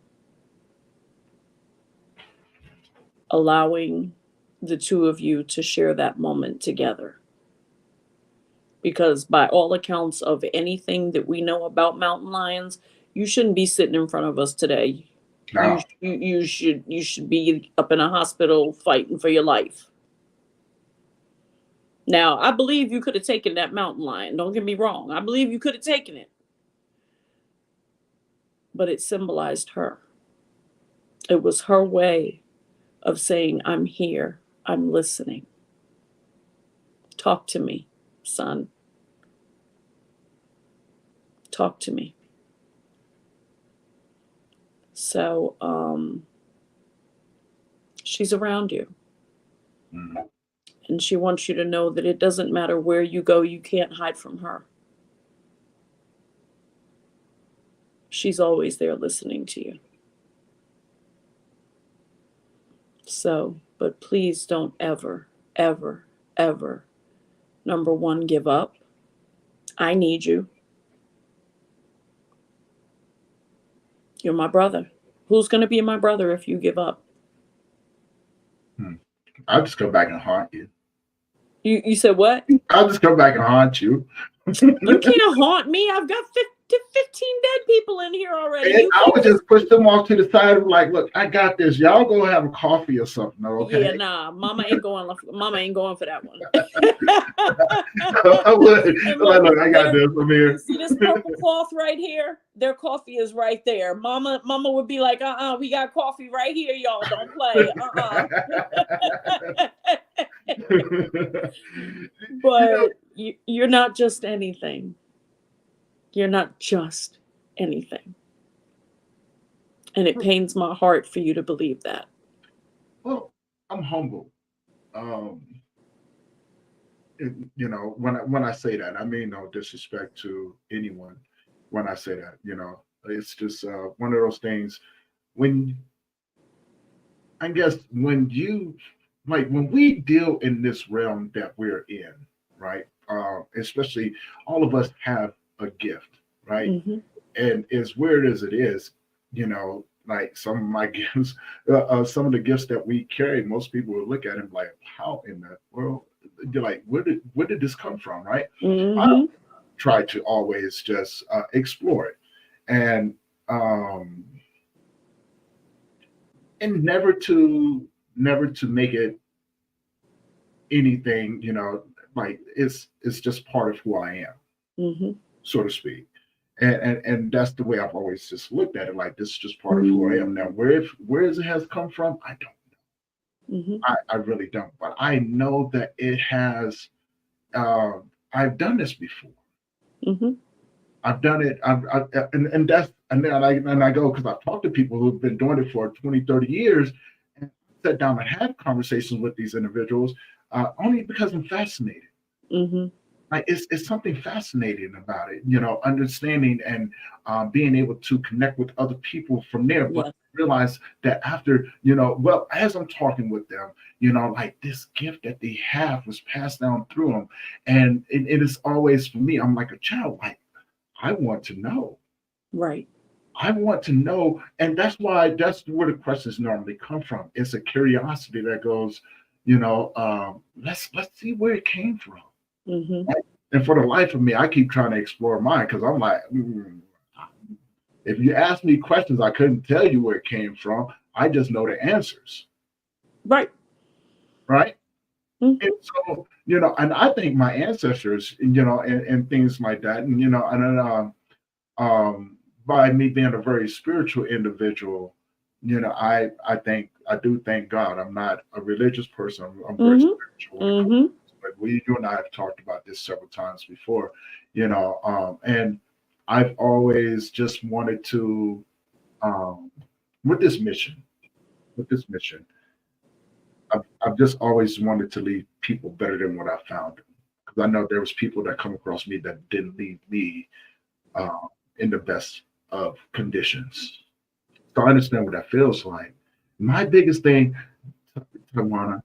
allowing the two of you to share that moment together. Because by all accounts of anything that we know about mountain lions, you shouldn't be sitting in front of us today. You No. you should be up in a hospital fighting for your life. Now, I believe you could have taken that mountain lion. Don't get me wrong. I believe you could have taken it. But it symbolized her. It was her way of saying, I'm here. I'm listening. Talk to me, son. Talk to me. So, she's around you. Mm. And she wants you to know that it doesn't matter where you go, you can't hide from her. She's always there listening to you. So, but please don't ever, ever, ever, number one, give up. I need you. You're my brother. Who's going to be my brother if you give up? I'll just come back and haunt you. You said what? I'll just come back and haunt you. You can't haunt me. I've got 15 dead people in here already. And I would just push them off to the side and like, look, I got this. Y'all go have a coffee or something, okay? Yeah, nah, Mama ain't going for that one. I would. Look, I got this from here. See this purple cloth right here? Their coffee is right there. Mama would be like, we got coffee right here, y'all. Don't play. But you're not just anything. You're not just anything. And it pains my heart for you to believe that. Well, I'm humble. When I say that, I mean no disrespect to anyone. When I say that, it's just one of those things. When I guess when we deal in this realm that we're in, right? Especially all of us have a gift, right? Mm-hmm. And as weird as it is, like some of my gifts, some of the gifts that we carry, most people will look at him like, how in the world? You're like, where did this come from, right? Mm-hmm. I try to always just explore it, and never to make it anything, like it's just part of who I am, Mm-hmm. so to speak. And that's the way I've always just looked at it. Like this is just part of who I am. Now, where it has come from, I don't know. Mm-hmm. I really don't. But I know that it has. I've done this before. Mm-hmm. I've done it. And then I go because I've talked to people who've been doing it for 20, 30 years, and sat down and had conversations with these individuals only because I'm fascinated. Mm-hmm. Like it's something fascinating about it, understanding and being able to connect with other people from there. But Yes. realize that after, as I'm talking with them, like this gift that they have was passed down through them. And it is always for me, I'm like a child, like I want to know. Right. I want to know. And that's where the questions normally come from. It's a curiosity that goes, let's see where it came from. Mm-hmm. And for the life of me, I keep trying to explore mine because I'm like, if you ask me questions, I couldn't tell you where it came from. I just know the answers. Right. Right. Mm-hmm. And so, and I think my ancestors, and things like that, and by me being a very spiritual individual, I do thank God. I'm not a religious person. I'm very spiritual. Mm-hmm. But you and I have talked about this several times before, and I've always just wanted to, with this mission, I've just always wanted to leave people better than what I found them. Because I know there was people that come across me that didn't leave me in the best of conditions. So I understand what that feels like. My biggest thing, Tawana,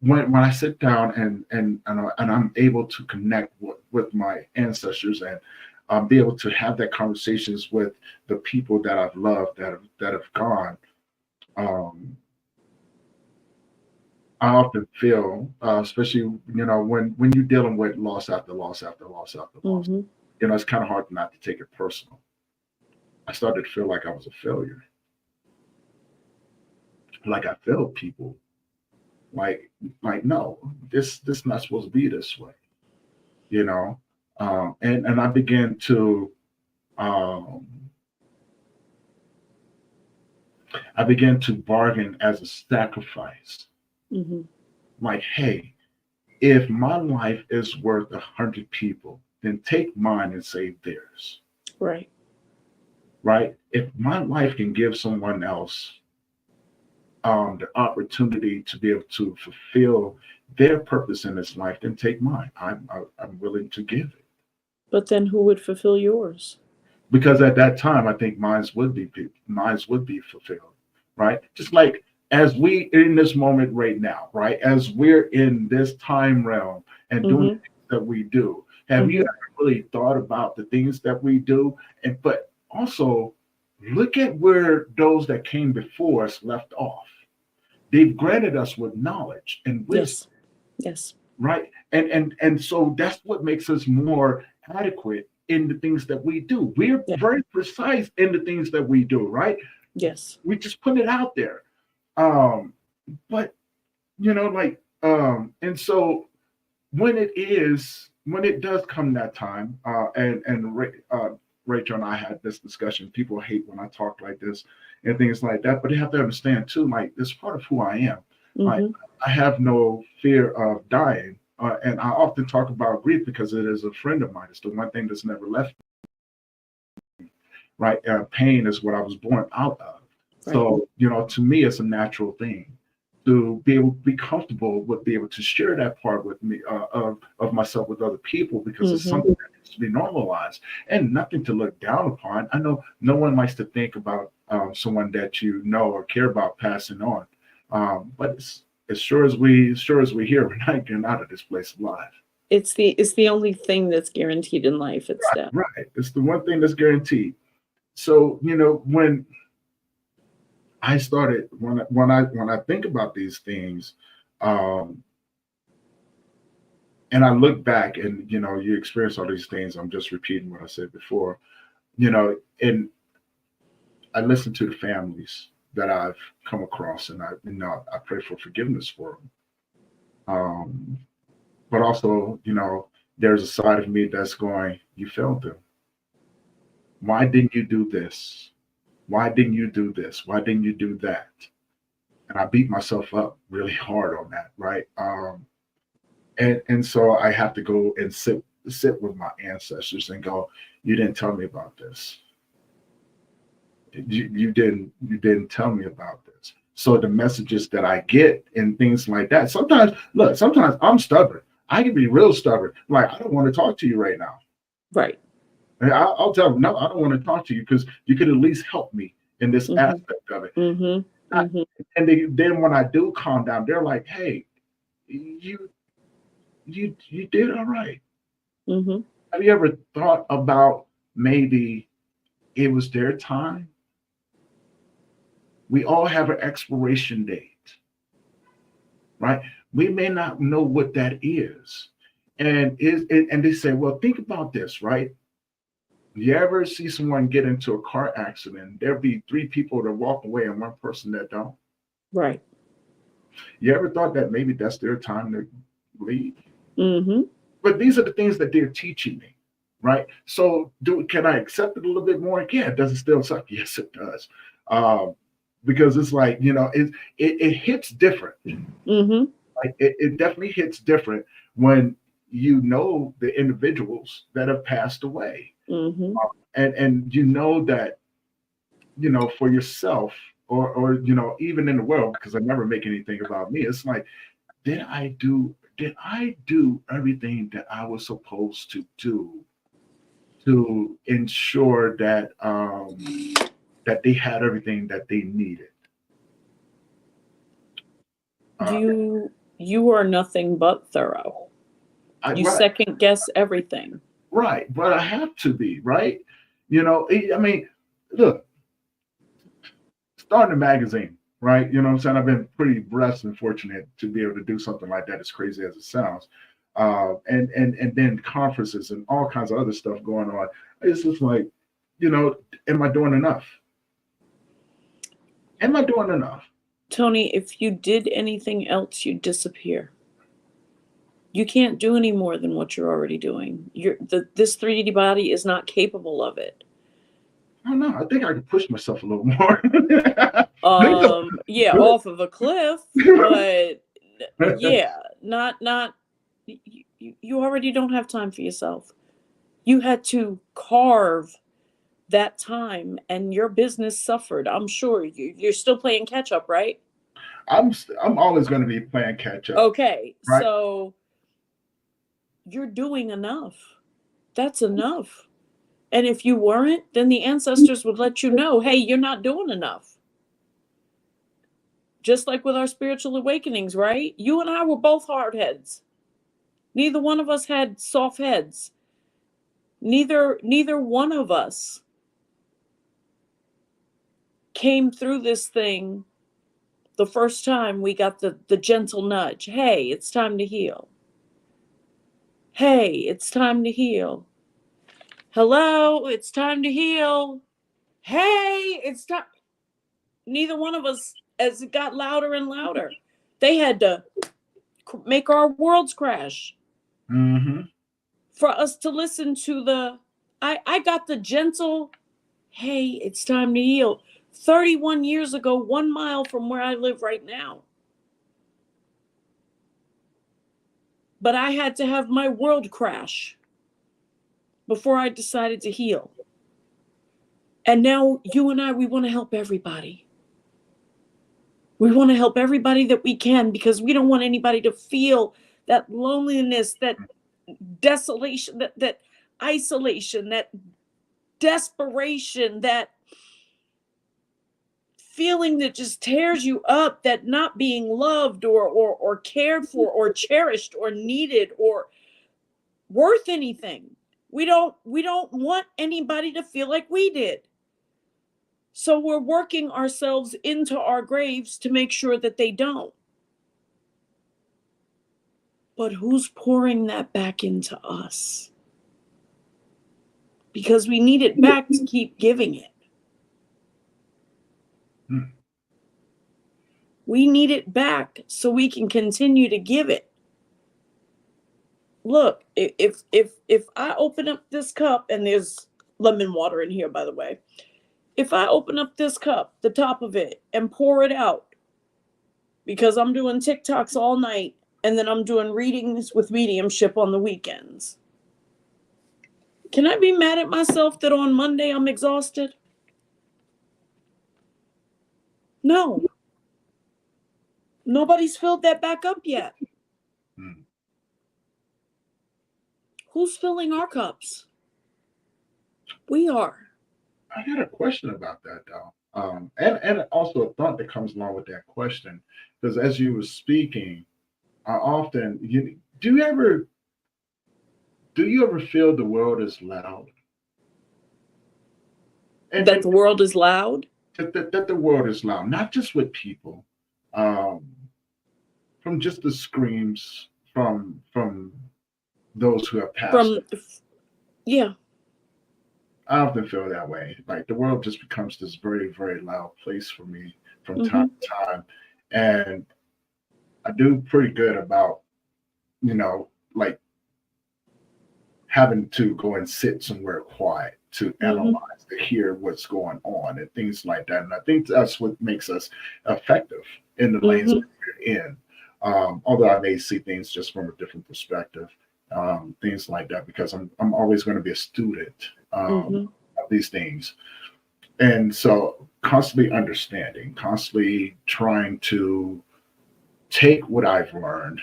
when I sit down and I'm able to connect with my ancestors and be able to have that conversations with the people that I've loved that have gone, I often feel, especially when you're dealing with loss after loss after loss after loss, Mm-hmm. it's kind of hard not to take it personal. I started to feel like I was a failure, like I failed people. Like no, this not supposed to be this way, and I began to bargain as a sacrifice. Mm-hmm. Like, hey, if my life is worth 100 people, then take mine and save theirs. Right. Right. If my life can give someone else the opportunity to be able to fulfill their purpose in this life, then take mine. I'm willing to give it. But then who would fulfill yours? Because at that time, I think mine would be fulfilled, right? Just like as we in this moment right now, right? As we're in this time realm and doing the things that we do, have you ever really thought about the things that we do? But also look at where those that came before us left off. They've granted us with knowledge and wisdom, Yes. right? And so that's what makes us more adequate in the things that we do. We're Yeah. very precise in the things that we do, right? Yes. We just put it out there. But and so when it does come that time, Rachel and I had this discussion. People hate when I talk like this and things like that, but they have to understand too, like it's part of who I am. Like I have no fear of dying, and I often talk about grief because it is a friend of mine. It's the one thing that's never left me. Right, pain is what I was born out of. Right. So to me, it's a natural thing to be able to be comfortable with be able to share that part with me of myself with other people because it's something that needs to be normalized and nothing to look down upon. I know no one likes to think about someone that you know or care about passing on, but it's, as sure as we here, we're not getting out of this place alive. It's the only thing that's guaranteed in life. It's right, that. Right. It's the one thing that's guaranteed. So when I started when I think about these things, and I look back and you experience all these things. I'm just repeating what I said before, and I listen to the families that I've come across, and I pray for forgiveness for them. But also, there's a side of me that's going, you failed them. Why didn't you do this? Why didn't you do this? Why didn't you do that? And I beat myself up really hard on that, right? And so I have to go and sit with my ancestors and go, you didn't tell me about this. You didn't tell me about this. So the messages that I get and things like that, sometimes I'm stubborn. I can be real stubborn. Like, I don't want to talk to you right now. Right. And I'll tell them, no, I don't want to talk to you because you could at least help me in this aspect of it. And then when I do calm down, they're like, hey, you did all right. Have you ever thought about maybe it was their time? We all have an expiration date, right? We may not know what that is. And they say, well, think about this, right? You ever see someone get into a car accident? There'll be 3 people that walk away and 1 person that don't. Right. You ever thought that maybe that's their time to leave? But these are the things that they're teaching me, right? So can I accept it a little bit more? Yeah, does it still suck? Yes, it does. Because it's like, it hits different. Like it definitely hits different when the individuals that have passed away. And that, for yourself or even in the world, because I never make anything about me. It's like, did I do everything that I was supposed to do to ensure that that they had everything that they needed? You are nothing but thorough. You second guess everything. Right, but I have to be, right? I mean, look, starting a magazine, right? You know what I'm saying? I've been pretty blessed and fortunate to be able to do something like that, as crazy as it sounds. And then conferences and all kinds of other stuff going on. It's just like, am I doing enough? Am I doing enough? Tony, if you did anything else, you'd disappear. You can't do any more than what you're already doing. This 3D body is not capable of it. I don't know. I think I could push myself a little more. Yeah, off of a cliff, but yeah, not. You already don't have time for yourself. You had to carve that time, and your business suffered. I'm sure you're still playing catch up, right? I'm always going to be playing catch up. Okay, right? So you're doing enough. That's enough. And if you weren't, then the ancestors would let you know, hey, you're not doing enough. Just like with our spiritual awakenings, right? You and I were both hard heads. Neither one of us had soft heads. Neither one of us came through this thing the first time, we got the gentle nudge. Hey, it's time to heal. Hey, it's time to heal. Hello, it's time to heal. Hey, it's time. Neither one of us, as it got louder and louder, they had to make our worlds crash for us to listen to I got the gentle, hey, it's time to heal. 31 years ago, 1 mile from where I live right now. But I had to have my world crash before I decided to heal. And now you and I, we want to help everybody. We want to help everybody that we can, because we don't want anybody to feel that loneliness, that desolation, that isolation, that desperation, that feeling that just tears you up, that not being loved or cared for or cherished or needed or worth anything. We don't want anybody to feel like we did. So we're working ourselves into our graves to make sure that they don't. But who's pouring that back into us? Because we need it back to keep giving it. We need it back so we can continue to give it. Look, if I open up this cup, and there's lemon water in here, by the way. If I open up this cup, the top of it, and pour it out, because I'm doing TikToks all night, and then I'm doing readings with mediumship on the weekends, can I be mad at myself that on Monday I'm exhausted? No. Nobody's filled that back up yet. Who's filling our cups? We are. I had a question about that, though. And also a thought that comes along with that question, because as you were speaking, do you ever feel the world is loud? And that the world is loud? That the world is loud, not just with people, from just the screams from those who have passed. Yeah. I often feel that way. Like the world just becomes this very, very loud place for me from time to time. And I do pretty good about, like having to go and sit somewhere quiet to analyze, to hear what's going on and things like that. And I think that's what makes us effective in the lanes that we're in. Although I may see things just from a different perspective. Things like that, because I'm always going to be a student of these things. And so constantly understanding, constantly trying to take what I've learned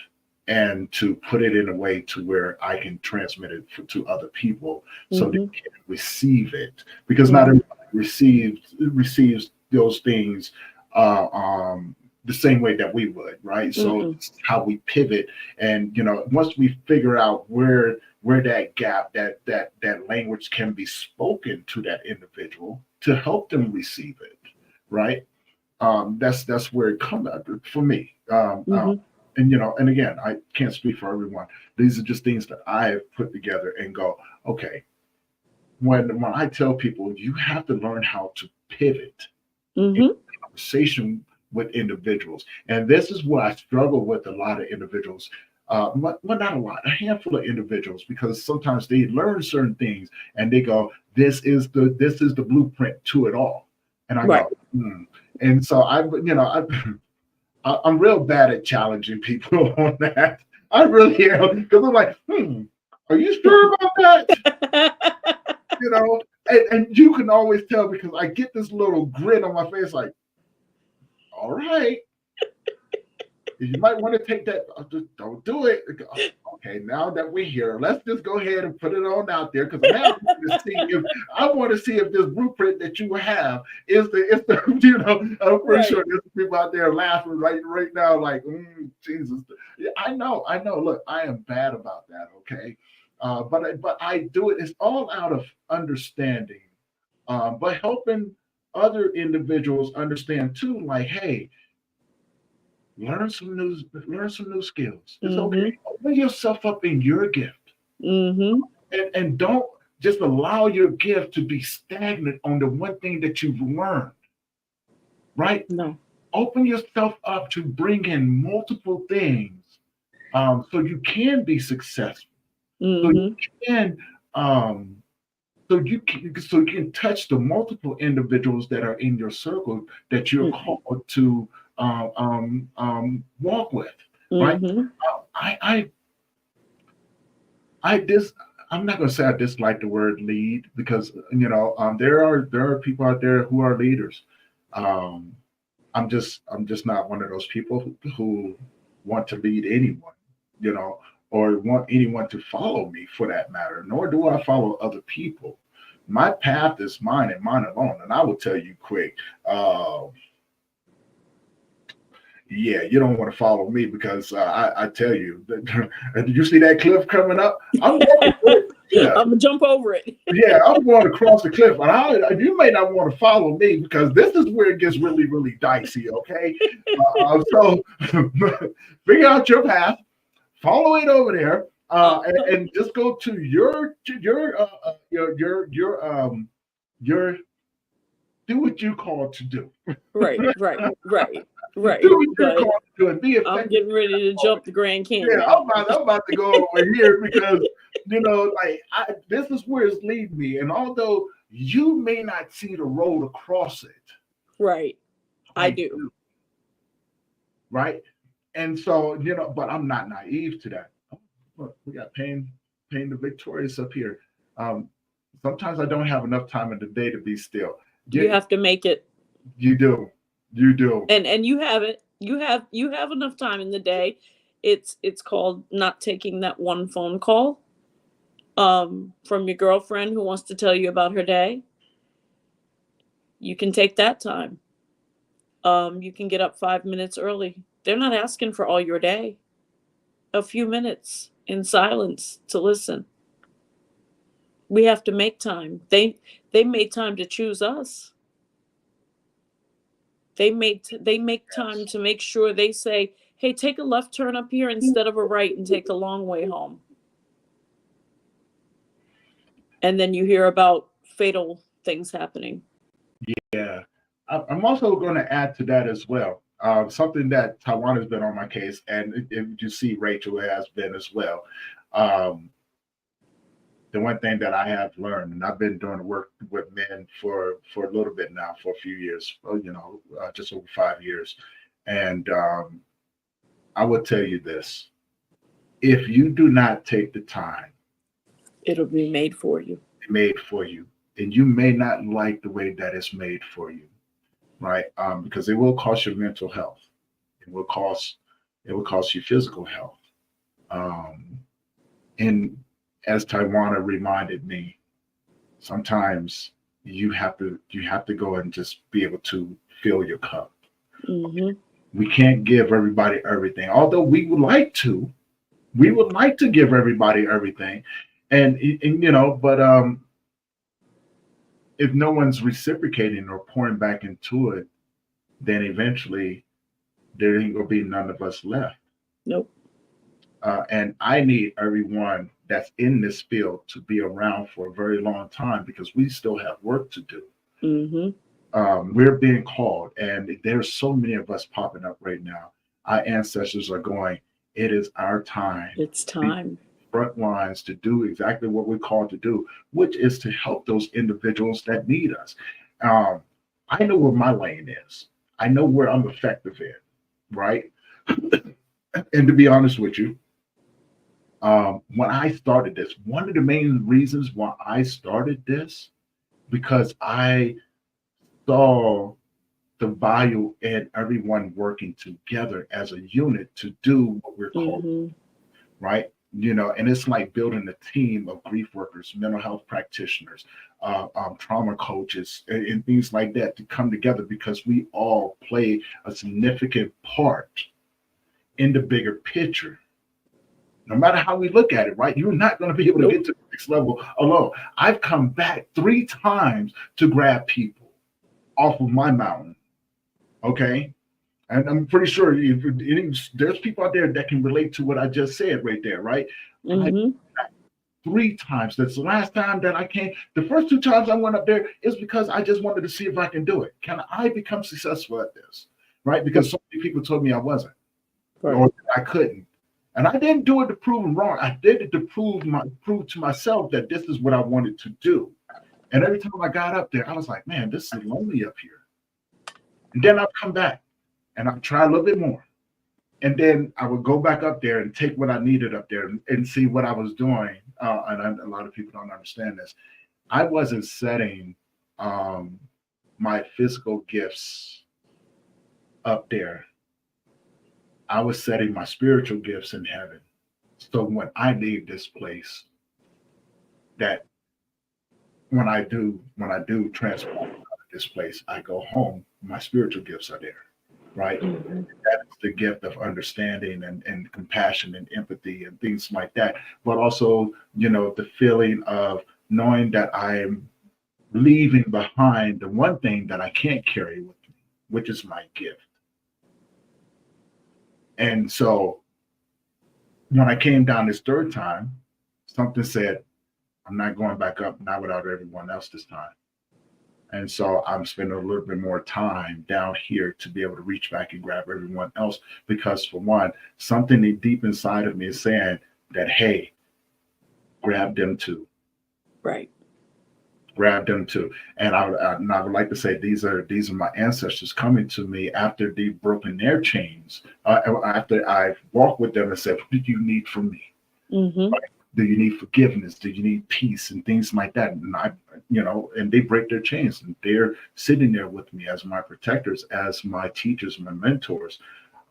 and to put it in a way to where I can transmit it to other people so they can receive it. Because not everybody receives those things the same way that we would, right? So it's how we pivot, and once we figure out where that gap, that language can be spoken to that individual to help them receive it, right? That's where it comes out for me. And again, I can't speak for everyone. These are just things that I have put together and go, okay. When I tell people, you have to learn how to pivot in conversation with individuals. And this is what I struggle with a lot of individuals. Well, not a lot, a handful of individuals, because sometimes they learn certain things and they go, this is the blueprint to it all. And I go, And so I'm real bad at challenging people on that. I really am, because I'm like, are you sure about that? And you can always tell, because I get this little grin on my face, like, all right, you might want to take that. Don't do it. Okay, now that we're here, let's just go ahead and put it on out there, because now I want to see if this blueprint that you have is the I'm pretty sure there's people out there laughing right now, like, Jesus. I know. Look, I am bad about that. Okay, but I do it. It's all out of understanding, but helping other individuals understand too, like, hey, learn some new skills. It's okay. Mm-hmm. Open yourself up in your gift. Mm-hmm. And don't just allow your gift to be stagnant on the one thing that you've learned, right? No. Open yourself up to bring in multiple things, so you can be successful. So you Mm-hmm. can um, so you can touch the multiple individuals that are in your circle that you're called to walk with, right? Mm-hmm. I I I dis I'm not going to say I dislike the word lead because there are people out there who are leaders. Um, I'm just not one of those people who want to lead anyone, you know, or want anyone to follow me for that matter. Nor do I follow other people. My path is mine and mine alone. And I will tell you quick. Yeah, you don't want to follow me because I tell you, did you see that cliff coming up? I'm going for it. Yeah, I'm gonna jump over it. yeah, I'm going across the cliff, and you may not want to follow me because this is where it gets really, really dicey. Okay, so figure out your path, follow it over there, and just go to your do what you call to do. Right, right, right, Do right. what you're But called to do and be I'm effective. getting ready to jump the Grand Yeah, Canyon. I'm about to go over here because like this is where it's leading me. And although you may not see the road across it, Right. I I do. do, right? And so but I'm not naive to that. Oh, look, we got Pain the Victorious up here. Um, Sometimes I don't have enough time in the day to be still. You You, have to make it, you do, you do. and you have it. You have enough time in the day. It's called not taking that one phone call from your girlfriend who wants to tell you about her day. You can take that time. You can get up 5 minutes early. They're not asking for all your day. A few minutes in silence to listen. We have to make time. They made time to choose us. They make time Yes. to make sure they say, "Hey, take a left turn up here instead of a right and take the long way home." And then you hear about fatal things happening. Yeah. I'm also going to add to that as well. Something that Taiwan has been on my case, and if you see Rachel has been as well. Um, the one thing that I have learned, and I've been doing the work with men for a little bit now, for a few years, just over 5 years, and I will tell you this: if you do not take the time It'll be made for you. made for you, and you may not like the way that it's made for you, right? Because it will cost your mental health. It will cost it will cost you physical health. Um, and as Taiwana reminded me, sometimes you have to go and just be able to fill your cup. Hmm. We can't give everybody everything, although we would like to. We would like to give everybody everything, and but if no one's reciprocating or pouring back into it, then eventually there ain't gonna be none of us left. Nope. And I need everyone that's in this field to be around for a very long time because we still have work to do. Hmm. We're being called, and there's so many of us popping up right now. Our ancestors are going, it is our time It's to be time. front lines to do exactly what we're called to do, which is to help those individuals that need us. Um, I know where my lane is. I know where I'm effective in, right? And to be honest with you, when I started this, one of the main reasons why I started this, because I saw the value in everyone working together as a unit to do what we're called, Hmm. right? And it's like building a team of grief workers, mental health practitioners, trauma coaches, and things like that to come together because we all play a significant part in the bigger picture. No matter how we look at it, right? You're not going to be able to Nope. get to the next level alone. I've come back 3 times to grab people off of my mountain. Okay. And I'm pretty sure there's people out there that can relate to what I just said right there, right? Mm-hmm. 3 times. That's the last time that I came. The first 2 times I went up there is because I just wanted to see if I can do it. Can I become successful at this? Right? Because so many people told me I wasn't, Right. or I couldn't. And I didn't do it to prove them wrong. I did it to prove to myself that this is what I wanted to do. And every time I got up there, I was like, man, this is lonely up here. And then I'd come back and I'd try a little bit more. And then I would go back up there and take what I needed up there and see what I was doing. A lot of people don't understand this. I wasn't setting my physical gifts up there. I was setting my spiritual gifts in heaven. So when I leave this place, that when I do transform out of this place, I go home, my spiritual gifts are there, right? Mm-hmm. That is the gift of understanding and compassion and empathy and things like that. But also, the feeling of knowing that I'm leaving behind the one thing that I can't carry with me, which is my gift. And so when I came down this third time, something said, I'm not going back up, not without everyone else this time. And so I'm spending a little bit more time down here to be able to reach back and grab everyone else. Because for one, something deep inside of me is saying that, hey, grab them too. Right. Grab them too. And I would like to say these are my ancestors coming to me after they've broken their chains, after I've walked with them and said, what do you need from me? Mm-hmm. Right? Do you need forgiveness? Do you need peace and things like that? And and they break their chains and they're sitting there with me as my protectors, as my teachers, my mentors.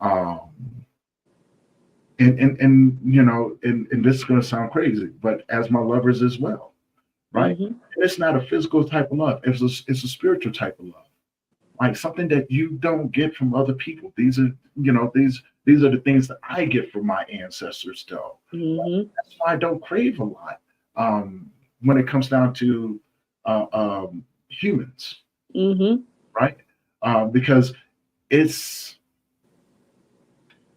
And this is going to sound crazy, but as my lovers as well, right? Mm-hmm. And it's not a physical type of love. It's a spiritual type of love, like something that you don't get from other people. These are the things that I get from my ancestors, though. Mm-hmm. That's why I don't crave a lot when it comes down to humans, Mm-hmm. right? Because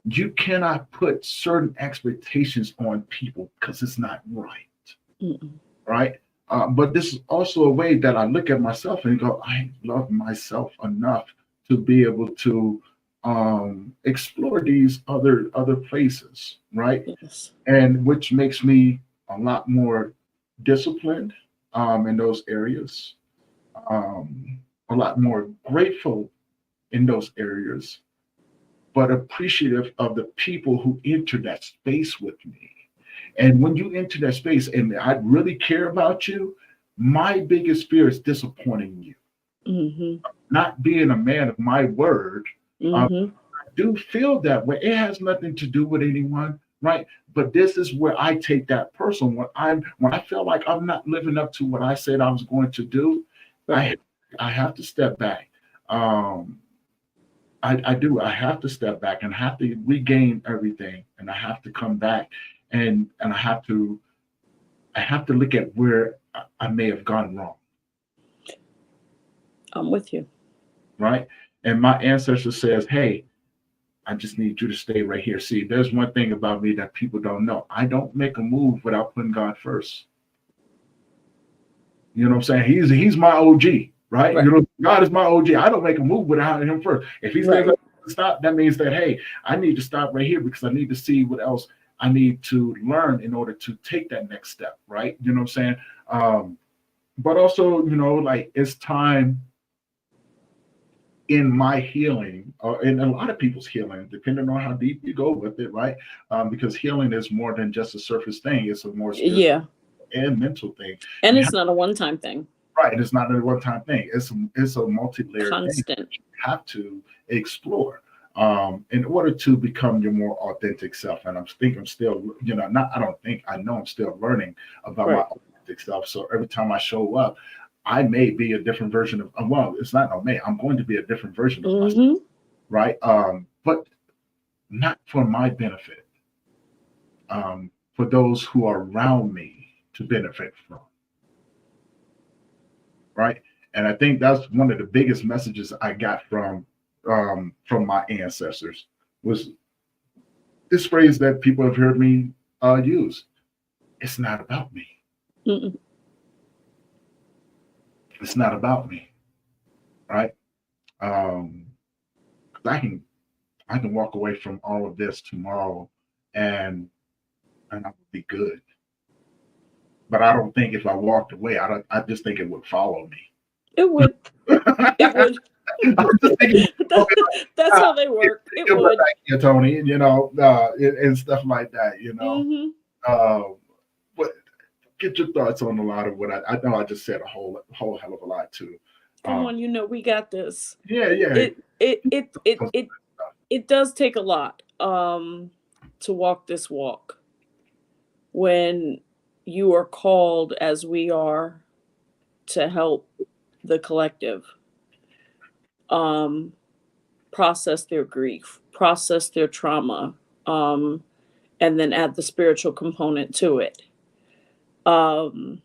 you cannot put certain expectations on people because it's not right, right? But this is also a way that I look at myself and go, I love myself enough to be able to explore these other places, right? Yes. And which makes me a lot more disciplined in those areas, a lot more grateful in those areas, but appreciative of the people who enter that space with me. And when you enter that space and I really care about you, my biggest fear is disappointing you. Mm-hmm. Not being a man of my word, Mm-hmm. I do feel that way. It has nothing to do with anyone, right? But this is where I take that personal. When I feel like I'm not living up to what I said I was going to do, Right. I have to step back. I do. I have to step back and have to regain everything, and I have to come back, and I have to look at where I may have gone wrong. I'm with you. Right? And my ancestor says, hey, I just need you to stay right here. See, there's one thing about me that people don't know. I don't make a move without putting God first. You know what I'm saying? He's my OG, right? Right. God is my OG. I don't make a move without him first. If he says Right. stop, that means that, hey, I need to stop right here because I need to see what else I need to learn in order to take that next step, right? You know what I'm saying? But also, like it's time in my healing, or in a lot of people's healing, depending on how deep you go with it, right? Because healing is more than just a surface thing. It's a more spiritual and mental thing. And it's not a one-time thing. Right. It's not a one-time thing. It's a multi-layered Constant thing that you have to explore in order to become your more authentic self. And I'm still, I know I'm still learning about my authentic self. So every time I show up, I may be a different version of, it's not no may, I'm going to be a different version of myself, right? But not for my benefit, for those who are around me to benefit from, right? And I think that's one of the biggest messages I got from my ancestors was this phrase that people have heard me use. It's not about me. Mm-mm. It's not about me, right? Um, 'Cause I can walk away from all of this tomorrow, and I will be good. But I don't think if I walked away, I just think it would follow me. It would. It would. I'm just thinking, okay, That's how they work. It get right would. back here, Tony, and stuff like that, Mm-hmm. But get your thoughts on a lot of what I know. I just said a whole hell of a lot too. Come on, we got this. Yeah. It does take a lot to walk this walk when you are called, as we are, to help the collective process their grief, process their trauma, and then add the spiritual component to it. And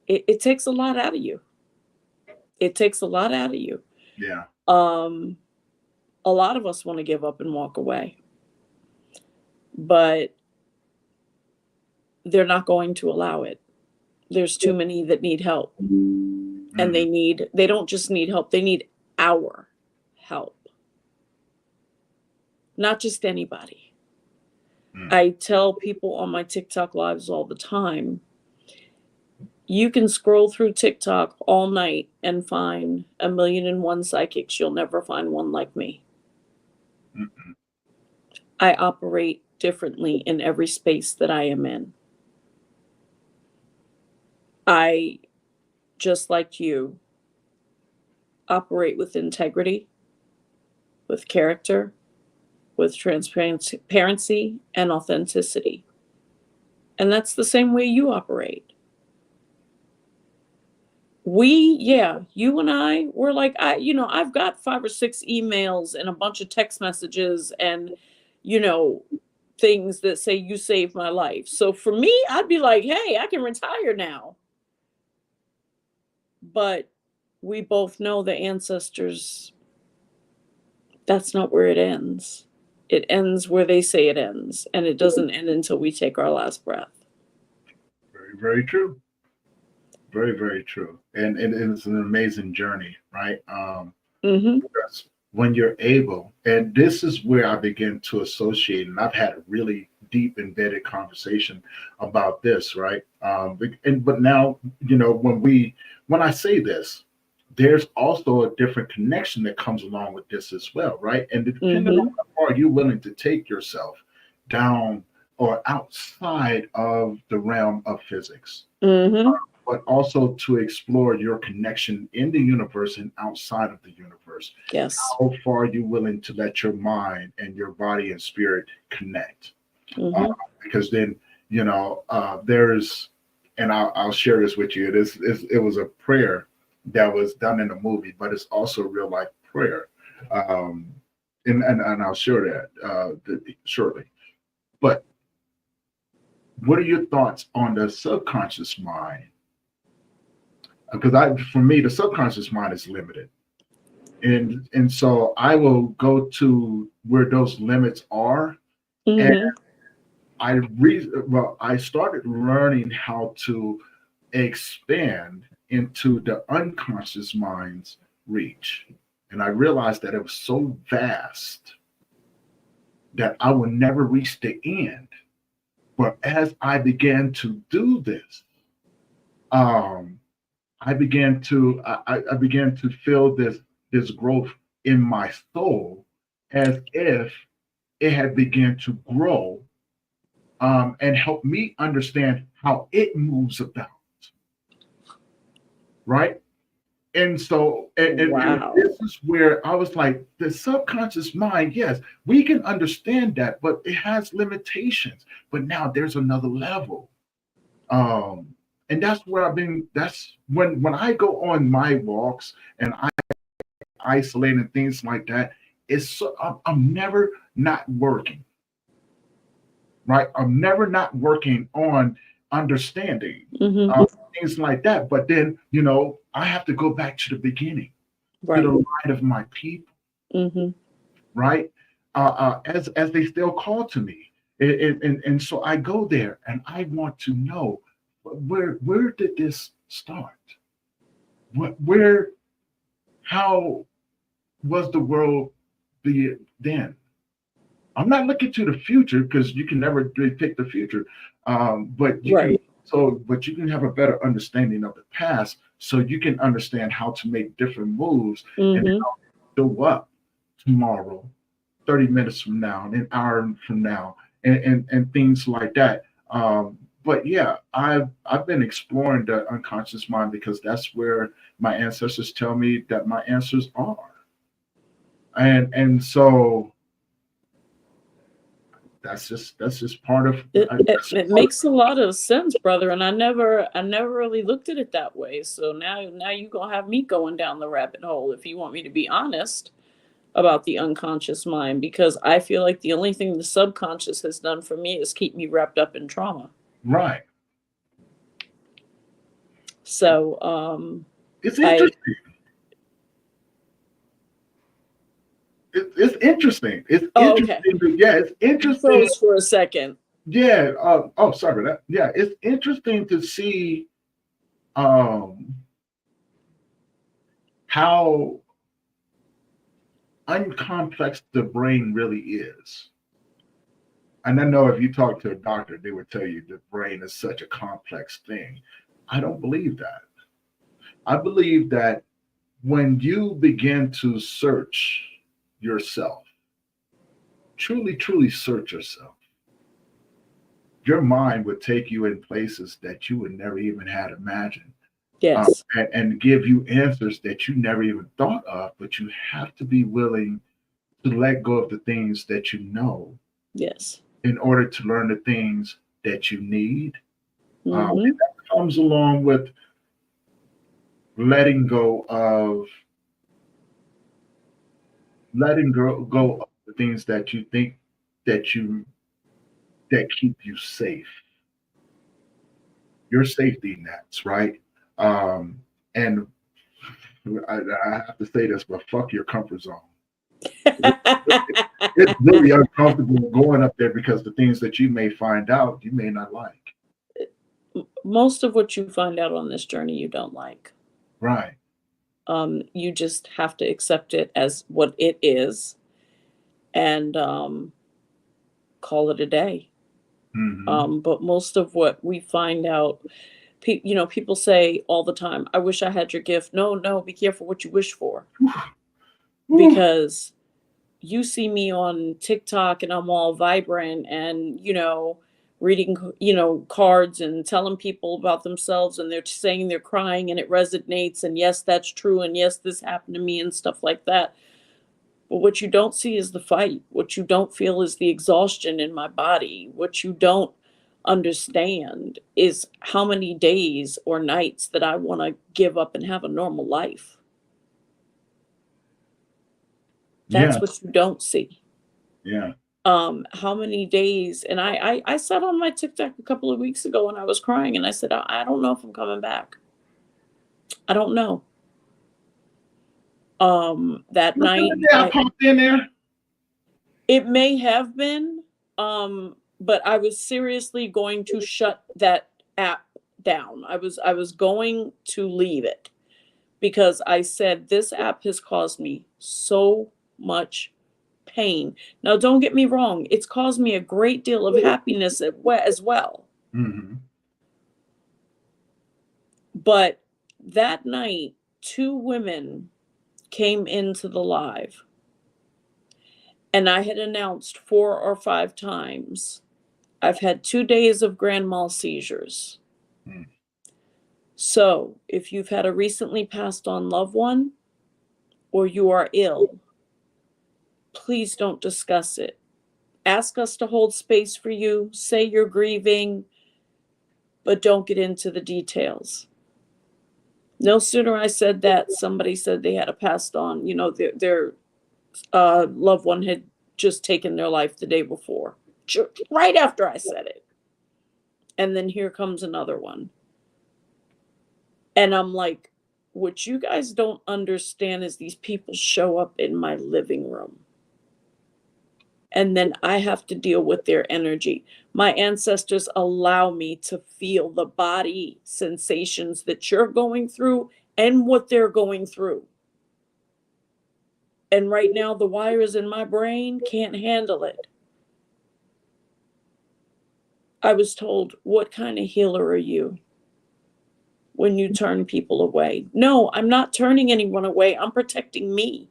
it takes a lot out of you. It takes a lot out of you. Yeah. A lot of us want to give up and walk away, but they're not going to allow it. There's too many that need help, and they don't just need help, they need our help, not just anybody. I tell people on my TikTok lives all the time, you can scroll through TikTok all night and find 1,000,001 psychics. You'll never find one like me. I operate differently in every space that I am in. I, just like you, operate with integrity, with character, with transparency and authenticity. And that's the same way you operate. You and I, we're like, I've got 5 or 6 emails and a bunch of text messages and, things that say you saved my life. So for me, I'd be like, hey, I can retire now. But we both know the ancestors, that's not where it ends. It ends where they say it ends, and it doesn't end until we take our last breath. Very, very true. Very, very true. And it's an amazing journey, right? Because when you're able, and this is where I begin to associate, and I've had a really deep embedded conversation about this, right? But now, when I say this, there's also a different connection that comes along with this as well, right? And depending on how far you're willing to take yourself down or outside of the realm of physics, but also to explore your connection in the universe and outside of the universe. Yes. How far are you willing to let your mind and your body and spirit connect? Because then, there's, and I'll share this with you. It was a prayer that was done in a movie, but it's also real life prayer. And I'll share that shortly. But what are your thoughts on the subconscious mind? Because for me, the subconscious mind is limited. And so I will go to where those limits are. And I started learning how to expand into the unconscious mind's reach. And I realized that it was so vast that I would never reach the end. But as I began to do this, I began to feel this growth in my soul, as if it had begun to grow, and help me understand how it moves about. Right? And so, and this is where I was like, the subconscious mind, yes, we can understand that, but it has limitations. But now there's another level. And that's where that's when I go on my walks and I isolate and things like that, I'm never not working. Right? I'm never not working on understanding, Mm-hmm. things like that. But then, I have to go back to the beginning, to Right. the line of my people, Mm-hmm. right? As they still call to me, and so I go there, and I want to know where did this start? Where how was the world then? I'm not looking to the future because you can never really pick the future, but you can. Right. But you can have a better understanding of the past, so you can understand how to make different moves and Mm-hmm. show up tomorrow, 30 minutes from now, an hour from now, and things like that. But yeah, I've been exploring the unconscious mind because that's where my ancestors tell me that my answers are, and so that's just part of It makes a lot of sense, brother, and I never really looked at it that way. So now you gonna have me going down the rabbit hole if you want me to be honest about the unconscious mind, because I feel like the only thing the subconscious has done for me is keep me wrapped up in trauma. right. So It's I interesting. It's interesting. It's oh okay. interesting. Yeah, it's You interesting. froze for a second. Yeah. Oh, sorry about that. Yeah, it's interesting to see um, how uncomplex the brain really is. And I know if you talk to a doctor, they would tell you the brain is such a complex thing. I don't believe that. I believe that when you begin to search yourself, truly, truly search yourself, your mind would take you in places that you would never even had imagined, Yes. and give you answers that you never even thought of. But you have to be willing to let go of the things that you know Yes. in order to learn the things that you need. Mm-hmm. And that comes along with letting go of go of the things that you think that you that keep you safe, your safety nets, right? And I have to say this, but fuck your comfort zone. It's really uncomfortable going up there because the things that you may find out you may not like. Most of what you find out on this journey you don't like. Right. You just have to accept it as what it is and call it a day. Hmm. But most of what we find out, people say all the time, I wish I had your gift. No, no, be careful what you wish for. Because you see me on TikTok and I'm all vibrant and, reading, cards and telling people about themselves and they're saying they're crying and it resonates. And yes, that's true. And yes, this happened to me and stuff like that. But what you don't see is the fight. What you don't feel is the exhaustion in my body. What you don't understand is how many days or nights that I want to give up and have a normal life. That's Yeah. what you don't see. Yeah. How many days, and I sat on my TikTok a couple of weeks ago and I was crying and I said, I don't know if I'm coming back. I don't know. That Was that night, the day I popped in there? it may have been, but I was seriously going to shut that app down. I was going to leave it because I said this app has caused me so much pain. Now, don't get me wrong, it's caused me a great deal of happiness as well. Hmm. But that night, two women came into the live, and I had announced 4 or 5 times I've had 2 days of grand mal seizures. Mm. So, if you've had a recently passed on loved one or you are ill, please don't discuss it. Ask us to hold space for you, say you're grieving, but don't get into the details. No sooner I said that, somebody said they had a passed on, their loved one had just taken their life the day before, right after I said it. And then here comes another one. And I'm like, what you guys don't understand is these people show up in my living room. And then I have to deal with their energy. My ancestors allow me to feel the body sensations that you're going through and what they're going through. And right now, the wires in my brain can't handle it. I was told, what kind of healer are you when you turn people away? No, I'm not turning anyone away. I'm protecting me.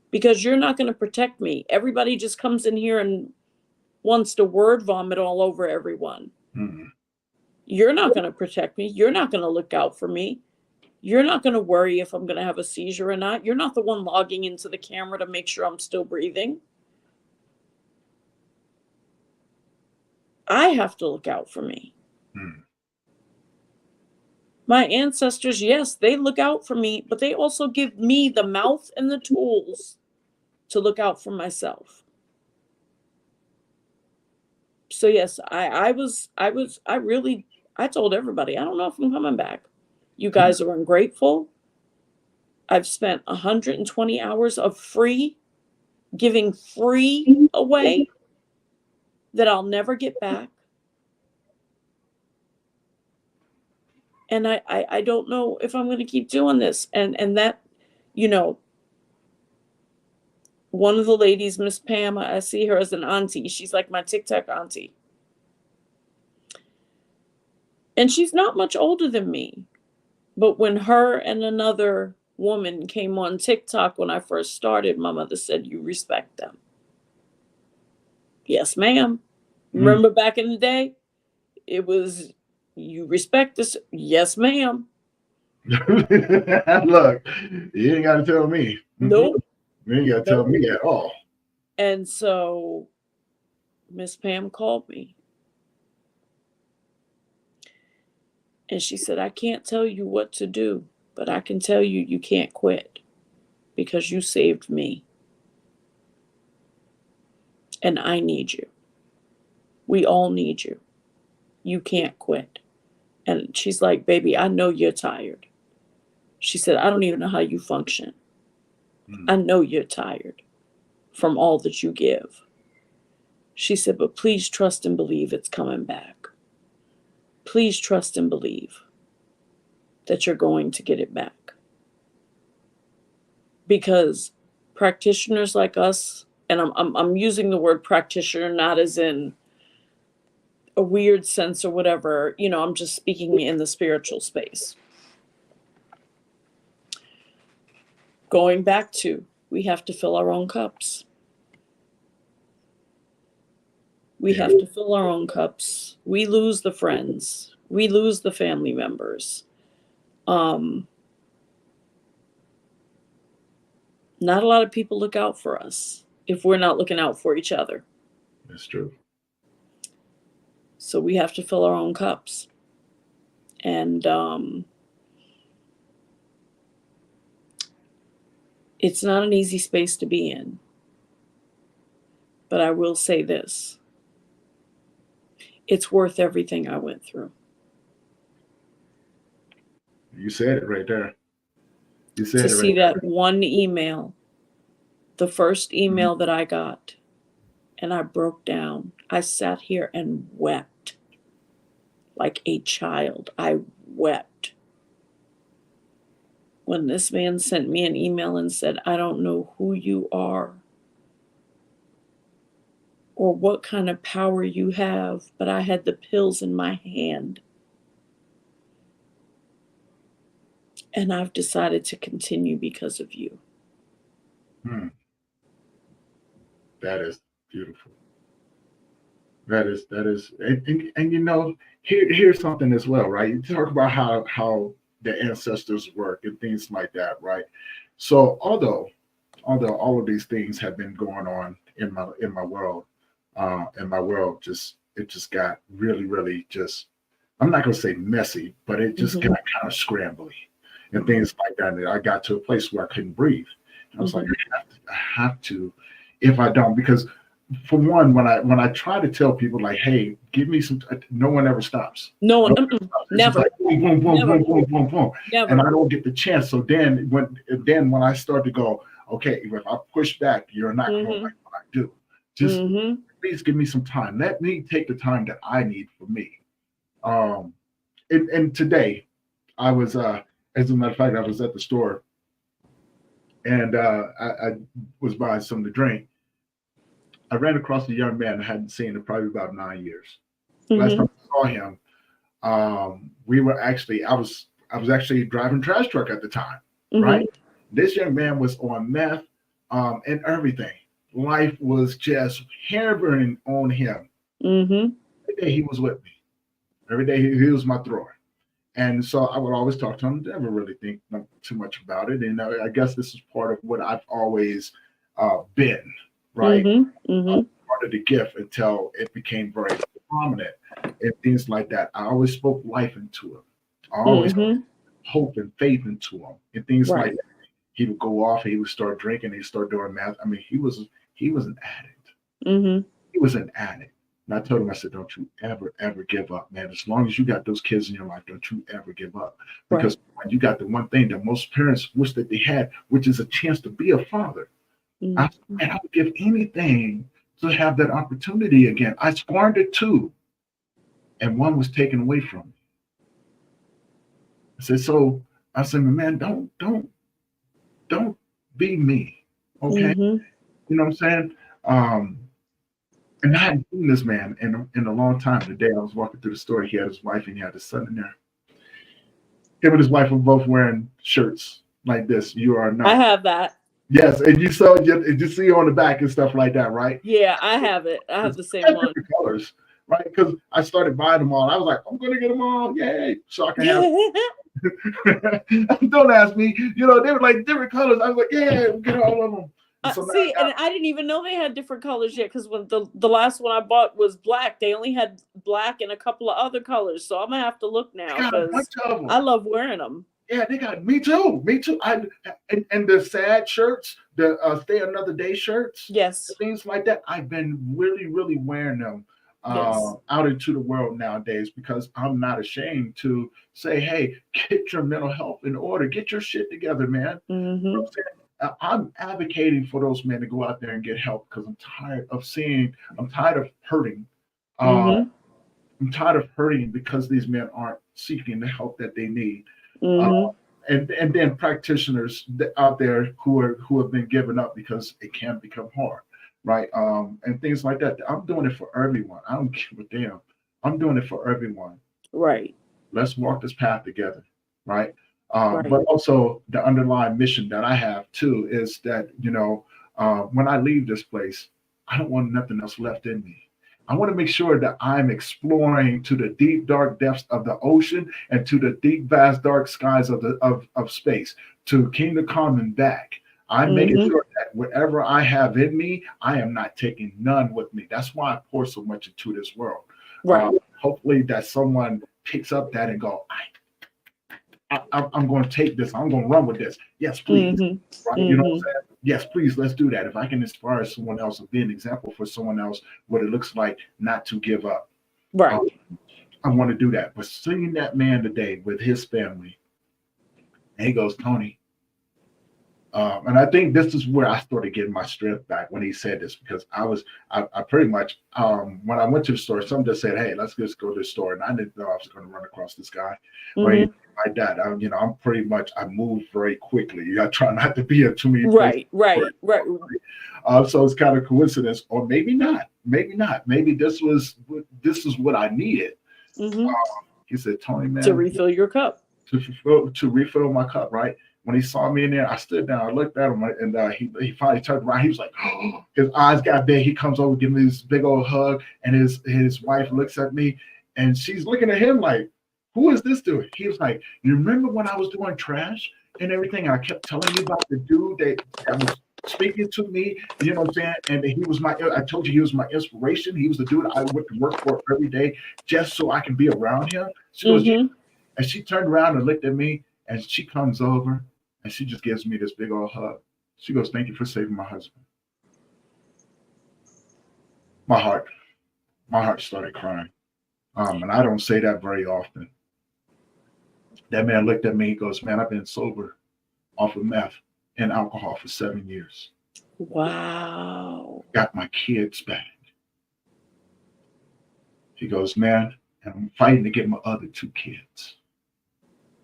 Because you're not going to protect me. Everybody just comes in here and wants to word vomit all over everyone. Mm-hmm. You're not going to protect me. You're not going to look out for me. You're not going to worry if I'm going to have a seizure or not. You're not the one logging into the camera to make sure I'm still breathing. I have to look out for me. Mm-hmm. My ancestors, yes, they look out for me, but they also give me the mouth and the tools to look out for myself. So yes, I told everybody, I don't know if I'm coming back. You guys are ungrateful. I've spent 120 hours of giving free away that I'll never get back. And I don't know if I'm going to keep doing this. And that, one of the ladies, Miss Pam, I see her as an auntie. She's like my TikTok auntie. And she's not much older than me. But when her and another woman came on TikTok when I first started, my mother said, you respect them. Yes, ma'am. Remember back in the day? It was, you respect this? Yes, ma'am. Look, you ain't got to tell me. Nope. You ain't got to tell me at all. And so Miss Pam called me. And she said, I can't tell you what to do, but I can tell you you can't quit because you saved me. And I need you. We all need you. You can't quit. And she's like, baby, I know you're tired. She said, I don't even know how you function. I know you're tired from all that you give. She said, but please trust and believe it's coming back. Please trust and believe that you're going to get it back. Because practitioners like us, and I'm using the word practitioner not as in a weird sense or whatever, I'm just speaking in the spiritual space. Going back to, we have to fill our own cups. We have to fill our own cups. We lose the friends. We lose the family members. Not a lot of people look out for us if we're not looking out for each other. That's true. So we have to fill our own cups. And it's not an easy space to be in. But I will say this. It's worth everything I went through. You said it right there. You said to it right see there. that one email, the first email that I got, and I broke down. I sat here and wept like a child. I wept when this man sent me an email and said, I don't know who you are or what kind of power you have, but I had the pills in my hand. And I've decided to continue because of you. That is beautiful. That is, and here's something as well, right? You talk about how the ancestors work and things like that, right? So although all of these things have been going on in my world, just got really just, I'm not gonna say messy, but it just got kind of scrambly and things like that. And I got to a place where I couldn't breathe. I was like, I have to, if I don't, because for one, when I try to tell people like, hey, give me some, no one ever stops. No one, No one ever stops. It's just never, like boom, boom, boom, never, boom, boom, boom, boom, and never. I don't get the chance. So then when I start to go, okay, if I push back, you're not going to like what I do. Just please give me some time. Let me take the time that I need for me. And today I was, as a matter of fact, I was at the store and I was buying something to drink. I ran across a young man I hadn't seen in probably about 9 years. Last time I saw him, we were actually I was actually driving trash truck at the time, right? This young man was on meth and everything. Life was just hammering on him. Every day he was with me. Every day he was my thrower. And so I would always talk to him, never really think too much about it. And I guess this is part of what I've always been, right? Part of the gift until it became very prominent and things like that. I always spoke life into him. I always hope and faith into him and things like that. He would go off, he would start drinking, he'd start doing math. I mean, he was an addict. He was an addict. And I told him, I said, don't you ever give up, man. As long as you got those kids in your life, don't you ever give up. Because when you got the one thing that most parents wish that they had, which is a chance to be a father. I said, man, I would give anything to have that opportunity again. I squandered two, and one was taken away from me. I said, man, don't be me. Okay. You know what I'm saying? And I hadn't seen this man in a long time. The day I was walking through the store, he had his wife and he had his son in there. Him and his wife were both wearing shirts like this. You are not. I have that. Yes, and you see on the back and stuff like that, right? Yeah, I have it. I have the same one. Different colors, right? Because I started buying them all. I was like, I'm gonna get them all, yay! So I can have. Don't ask me. They were like different colors. I was like, yeah, get all of them. And I didn't even know they had different colors yet because when the last one I bought was black, they only had black and a couple of other colors. So I'm gonna have to look now because I love wearing them. Yeah, they got me too. And the sad shirts, the Stay Another Day shirts, yes, things like that. I've been really, really wearing them out into the world nowadays because I'm not ashamed to say, hey, get your mental health in order, get your shit together, man. You know what I'm saying? I'm advocating for those men to go out there and get help because I'm tired of hurting. I'm tired of hurting because these men aren't seeking the help that they need. And then practitioners out there who have been given up because it can become hard, right? And things like that. I'm doing it for everyone. I don't give a damn. I'm doing it for everyone. Right. Let's walk this path together, right? But also the underlying mission that I have too is that when I leave this place, I don't want nothing else left in me. I want to make sure that I'm exploring to the deep, dark depths of the ocean and to the deep, vast, dark skies of space, to Kingdom Come and back. I'm making sure that whatever I have in me, I am not taking none with me. That's why I pour so much into this world. Right. Hopefully that someone picks up that and go, I'm going to take this. I'm going to run with this. Yes, please. Right? You know what I'm saying? Yes, please, let's do that. If I can inspire someone else or be an example for someone else, what it looks like not to give up. Right. I want to do that. But seeing that man today with his family, and he goes, Tony, and I think this is where I started getting my strength back when he said this, because I pretty much, when I went to the store, someone just said, hey, let's just go to the store. And I didn't know I was going to run across this guy or anything like that. I'm pretty much, I move very quickly. I try not to be in too many places. Right. So it's kind of coincidence, or maybe not. Maybe this is what I needed. He said, Tony, man. To refill your cup. To refill my cup, right? When he saw me in there, I stood down, I looked at him, and he finally turned around. He was like, oh, his eyes got big. He comes over, gives me this big old hug, and his wife looks at me, and she's looking at him like, who is this dude? He was like, you remember when I was doing trash and everything? And I kept telling you about the dude that was speaking to me, you know what I'm saying? And I told you he was my inspiration. He was the dude I went to work for every day just so I can be around him. She goes, and she turned around and looked at me, and she comes over. And she just gives me this big old hug. She goes, thank you for saving my husband. my heart, my heart started crying. And I don't say that very often. That man looked at me. He goes, "Man, I've been sober off of meth and alcohol for 7 years. Wow. Got my kids back." He goes, "Man, and I'm fighting to get my other two kids.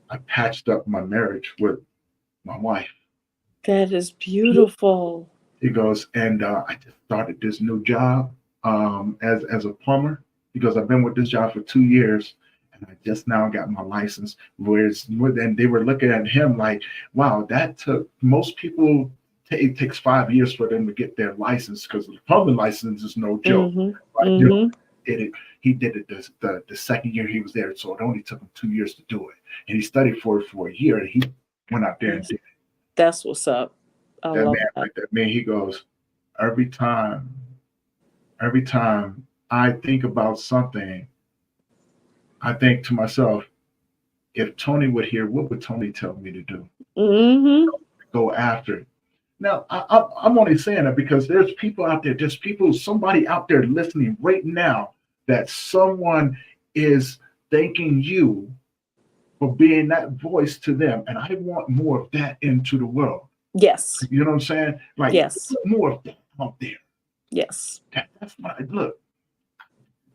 I patched up my marriage with my wife." That is beautiful. He goes, "And I just started this new job as a plumber." He goes, "I've been with this job for 2 years, and I just now got my license." Whereas, and they were looking at him like, "Wow, that took most people. It takes 5 years for them to get their license because the plumbing license is no joke." Mm-hmm. Right? Mm-hmm. He did it the second year he was there, so it only took him 2 years to do it. And he studied for it for a year, and he went out there and did it. That's what's up. I That love man, that. like that man, he goes, every time I think about something, I think to myself, if Tony would hear, what would Tony tell me to do? Mm-hmm. Go after it. Now, I'm only saying that because there's people out there, somebody out there listening right now that someone is thanking you for being that voice to them. And I want more of that into the world. Yes. You know what I'm saying? Like, yes. put more of that out there. Yes. That's my look.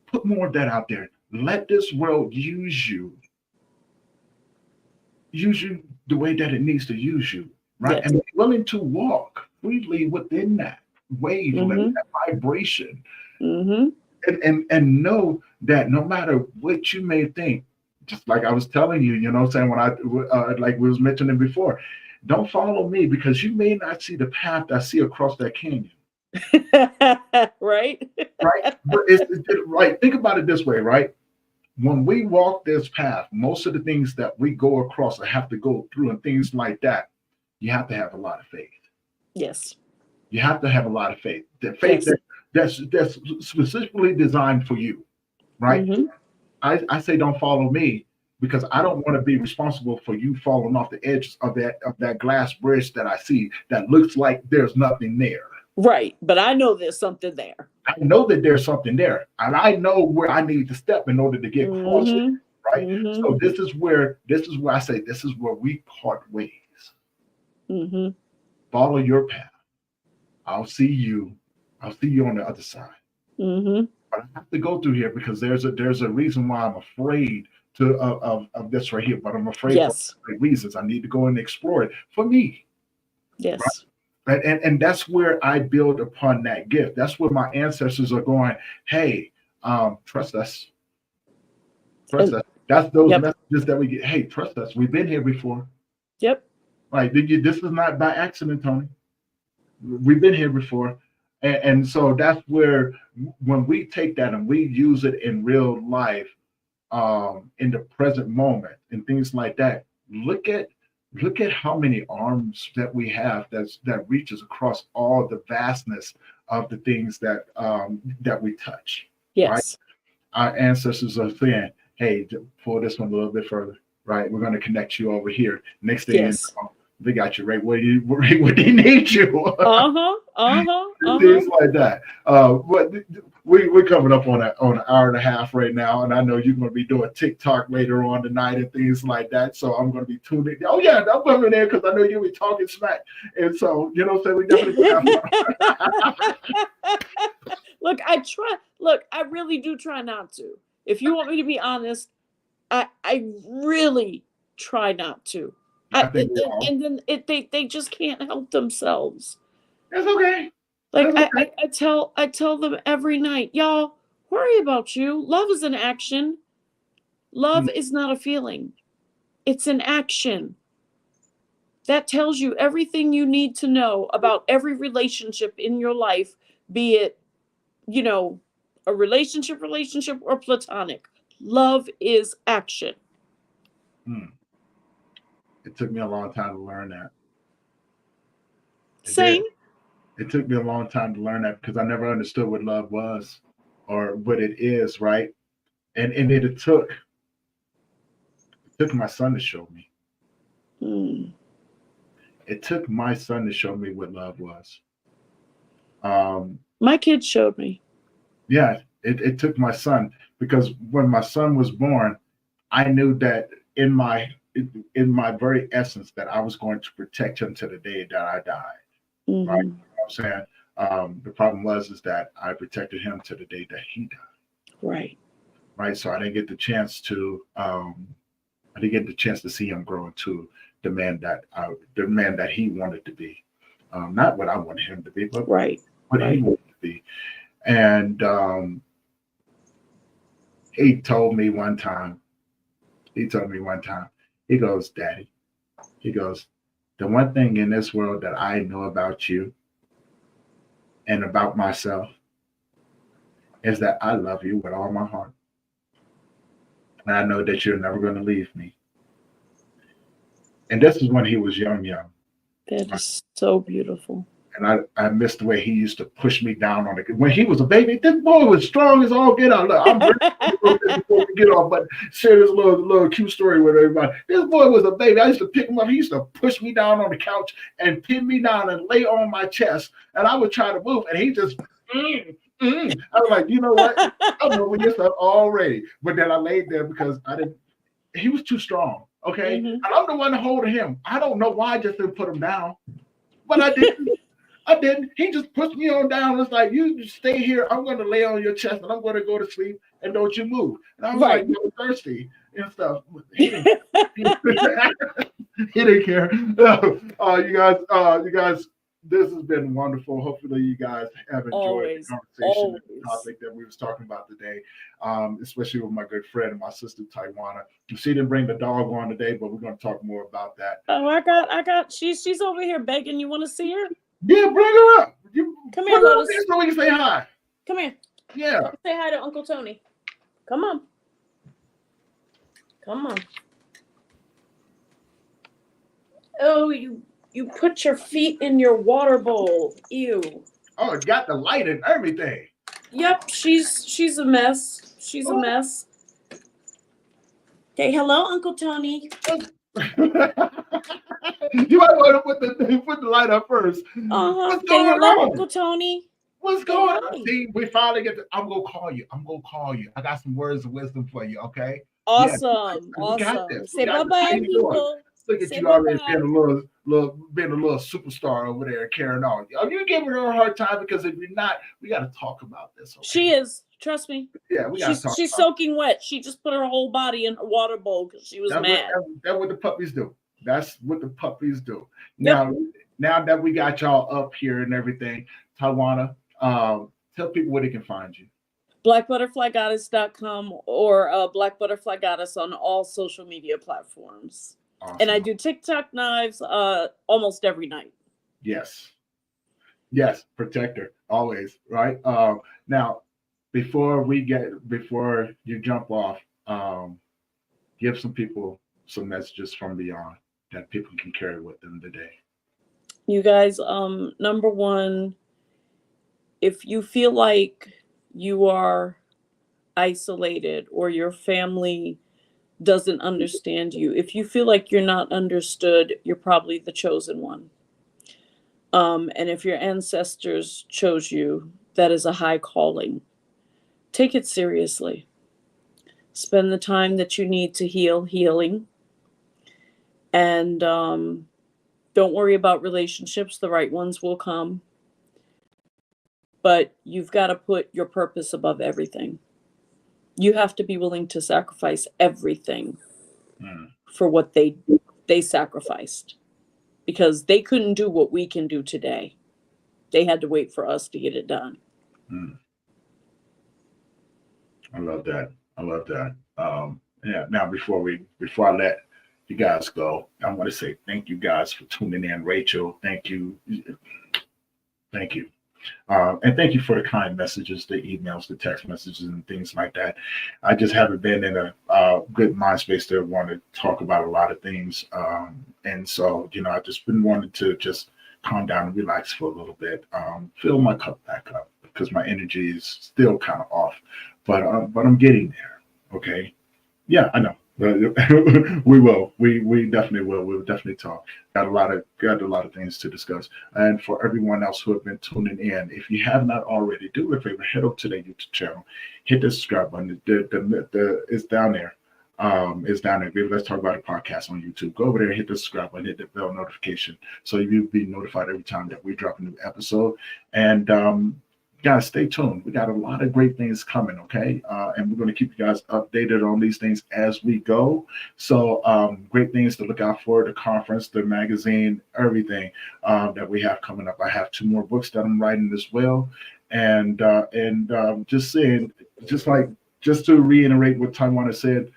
Put more of that out there. Let this world use you the way that it needs to use you, right? Yes. And be willing to walk freely within that wavelength, that vibration, and know that no matter what you may think, just like I was telling you, you know what I'm saying, when I like we was mentioning before, don't follow me because you may not see the path I see across that canyon. Right? Right? But it's right. Think about it this way, right? When we walk this path, most of the things that we go across or have to go through and things like that, you have to have a lot of faith. Yes. You have to have a lot of faith. The faith that's specifically designed for you, right? Mm-hmm. I say don't follow me because I don't want to be responsible for you falling off the edge of that glass bridge that I see that looks like there's nothing there. Right. But I know there's something there. I know that there's something there. And I know where I need to step in order to get across it. Right. Mm-hmm. So this is where I say this is where we part ways. Mm-hmm. Follow your path. I'll see you on the other side. Mm-hmm. But I have to go through here because there's a reason why I'm afraid of this right here. But I'm afraid for reasons. I need to go and explore it for me. Yes. Right? And that's where I build upon that gift. That's where my ancestors are going, hey, trust us. Trust us. That's those messages that we get. Hey, trust us. We've been here before. Yep. Right. This is not by accident, Tony. We've been here before. And so that's where when we take that and we use it in real life, in the present moment and things like that, look at how many arms that we have that reaches across all the vastness of the things that we touch. Yes. Right? Our ancestors are saying, hey, pull this one a little bit further, right? We're going to connect you over here. Next thing you know, they got you right where they need you. Things like that. But we're coming up on an hour and a half right now, and I know you're going to be doing TikTok later on tonight and things like that. So I'm going to be tuning. Oh yeah, I'm coming in because I know you'll be talking smack, and so you know, what I'm saying, we definitely have Look, I try. Look, I really do try not to. If you want me to be honest, I really try not to. And then they just can't help themselves. That's okay. Like I tell them every night, y'all, worry about you. Love is an action. Love is not a feeling. It's an action. That tells you everything you need to know about every relationship in your life, be it, you know, a relationship or platonic. Love is action. It took me a long time to learn that. Same. It took me a long time to learn that because I never understood what love was or what it is, right? And it took my son to show me. It took my son to show me what love was. My kids showed me. Yeah, it took my son, because when my son was born, I knew that in my very essence that I was going to protect him to the day that I died. Right? You Hmm. know what I'm saying? The problem was is that I protected him to the day that he died. Right. Right. So I didn't get the chance to see him grow into the man that he wanted to be. Not what I wanted him to be, but Right. what he Right. wanted to be. And he told me one time, he goes, Daddy, he goes, the one thing in this world that I know about you and about myself is that I love you with all my heart. And I know that you're never going to leave me. And this is when he was young. That Right? is so beautiful. And I missed the way he used to push me down on it. When he was a baby, this boy was strong as all get out. Look, I'm bringing a little bit before we get off, but share this little cute story with everybody. This boy was a baby. I used to pick him up. He used to push me down on the couch and pin me down and lay on my chest. And I would try to move, and he just, I was like, you know what? I'm moving this up already. But then I laid there because he was too strong. Okay. Mhm. And I'm the one holding him. I don't know why I just didn't put him down, but I didn't. I didn't. He just pushed me on down. It's like, you stay here. I'm going to lay on your chest and I'm going to go to sleep and don't you move. And I was Right. like, you're thirsty and stuff. He didn't, he didn't care. You guys, this has been wonderful. Hopefully you guys have enjoyed Always. the conversation Always. and the topic that we was talking about today, especially with my good friend and my sister, Taiwana. She didn't bring the dog on today, but we're going to talk more about that. Oh, I got. She's over here begging. You want to see her? Yeah, bring her up. Come here, Put her up Lotus. here so we can say hi. Come here. Yeah. Say hi to Uncle Tony. Come on. Come on. Oh, you put your feet in your water bowl. Ew. Oh, it got the light and everything. Yep, she's a mess. She's a mess. Okay, hello, Uncle Tony. You might want to put the light up first. What's Okay, going hello, on? Uncle Tony. What's going Hi. on? See, we finally get to. I'm gonna call you. I got some words of wisdom for you. Okay. Awesome. Yeah, we got Awesome. this. Say bye bye, people. Look at Say you already bye-bye. being a little superstar over there carrying on. Are you giving her a hard time? Because if you're not, we got to talk about this. Okay? She is. Trust me. Yeah, we got to talk. She's soaking wet. She just put her whole body in her water bowl because she was mad. That's what the puppies do. That's what the puppies do. Yep. Now that we got y'all up here and everything, Taiwana, tell people where they can find you. blackbutterflygoddess.com or Black Butterfly Goddess on all social media platforms. Awesome. And I do TikTok lives almost every night. Yes, protector always, right? Now, before you jump off, give some people some messages from beyond that people can carry with them today. You guys, number one, if you feel like you are isolated or your family doesn't understand you, if you feel like you're not understood, you're probably the chosen one. And if your ancestors chose you, that is a high calling. Take it seriously. Spend the time that you need to healing. And don't worry about relationships. The right ones will come. But you've got to put your purpose above everything. You have to be willing to sacrifice everything for what they sacrificed. Because they couldn't do what we can do today. They had to wait for us to get it done. I love that. Yeah. Now, before I let you guys go, I want to say thank you guys for tuning in. Rachel, thank you. And thank you for the kind messages, the emails, the text messages, and things like that. I just haven't been in a good mind space to want to talk about a lot of things. And so, I've just been wanting to just calm down and relax for a little bit, fill my cup back up because my energy is still kind of off, but I'm getting there. Okay. Yeah, I know. We will. We definitely will. We'll definitely talk. Got a lot of things to discuss. And for everyone else who have been tuning in, if you have not already, do me a favor, head over to the YouTube channel, hit the subscribe button. The it's down there. It's down there. Let's talk about a podcast on YouTube. Go over there, hit the subscribe button, hit the bell notification, so you'll be notified every time that we drop a new episode. And guys, stay tuned. We got a lot of great things coming, okay? And we're going to keep you guys updated on these things as we go. So great things to look out for, the conference, the magazine, everything that we have coming up. I have 2 more books that I'm writing as well. And just saying, just to reiterate what Taiwan said,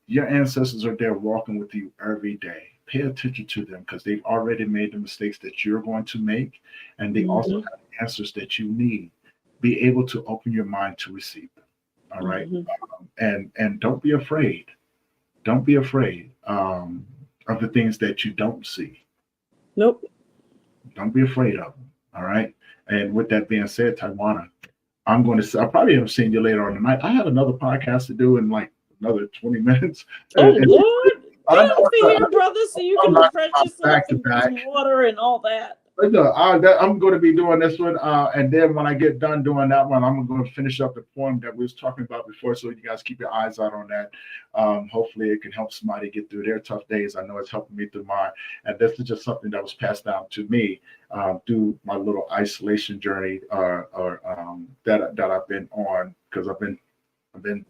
your ancestors are there walking with you every day. Pay attention to them because they've already made the mistakes that you're going to make, and they also have the answers that you need. Be able to open your mind to receive them. All right. And don't be afraid. Don't be afraid of the things that you don't see. Nope. Don't be afraid of them. All right. And with that being said, Taiwana, I'll probably have seen you later on tonight. I have another podcast to do in like another 20 minutes. Oh, Lord. Get up here, brother, so you can refresh yourself and drink some water and all that. But no, I'm going to be doing this one, and then when I get done doing that one, I'm going to finish up the poem that we was talking about before. So you guys keep your eyes out on that. Hopefully, it can help somebody get through their tough days. I know it's helping me through mine, and this is just something that was passed down to me through my little isolation journey, that I've been on, because I've been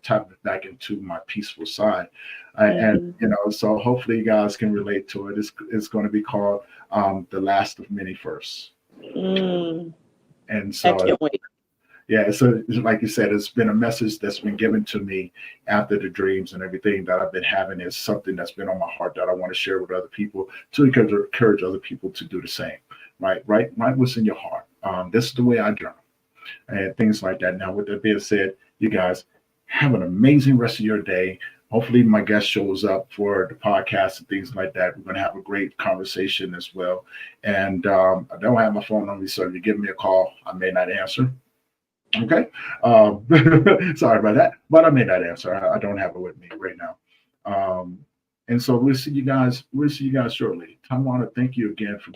tapping back into my peaceful side, and so hopefully you guys can relate to it. It's going to be called The Last of Many Firsts. And so I can't wait. Yeah, so like you said, it's been a message that's been given to me after the dreams and everything that I've been having. Is something that's been on my heart that I want to share with other people, to encourage other people to do the same. Right what's in your heart. This is the way I journal and things like that. Now, with that being said, you guys have an amazing rest of your day. Hopefully my guest shows up for the podcast and things like that. We're going to have a great conversation as well. And I don't have my phone on me, so if you give me a call, I may not answer. Okay. Sorry about that, but I may not answer. I don't have it with me right now. And so we'll see you guys shortly. I want to thank you again for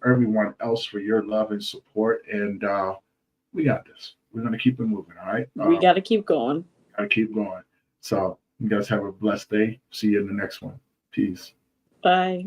everyone else for your love and support. And we got this. We're going to keep it moving. All right. We got to keep going. Got to keep going. So you guys have a blessed day. See you in the next one. Peace. Bye.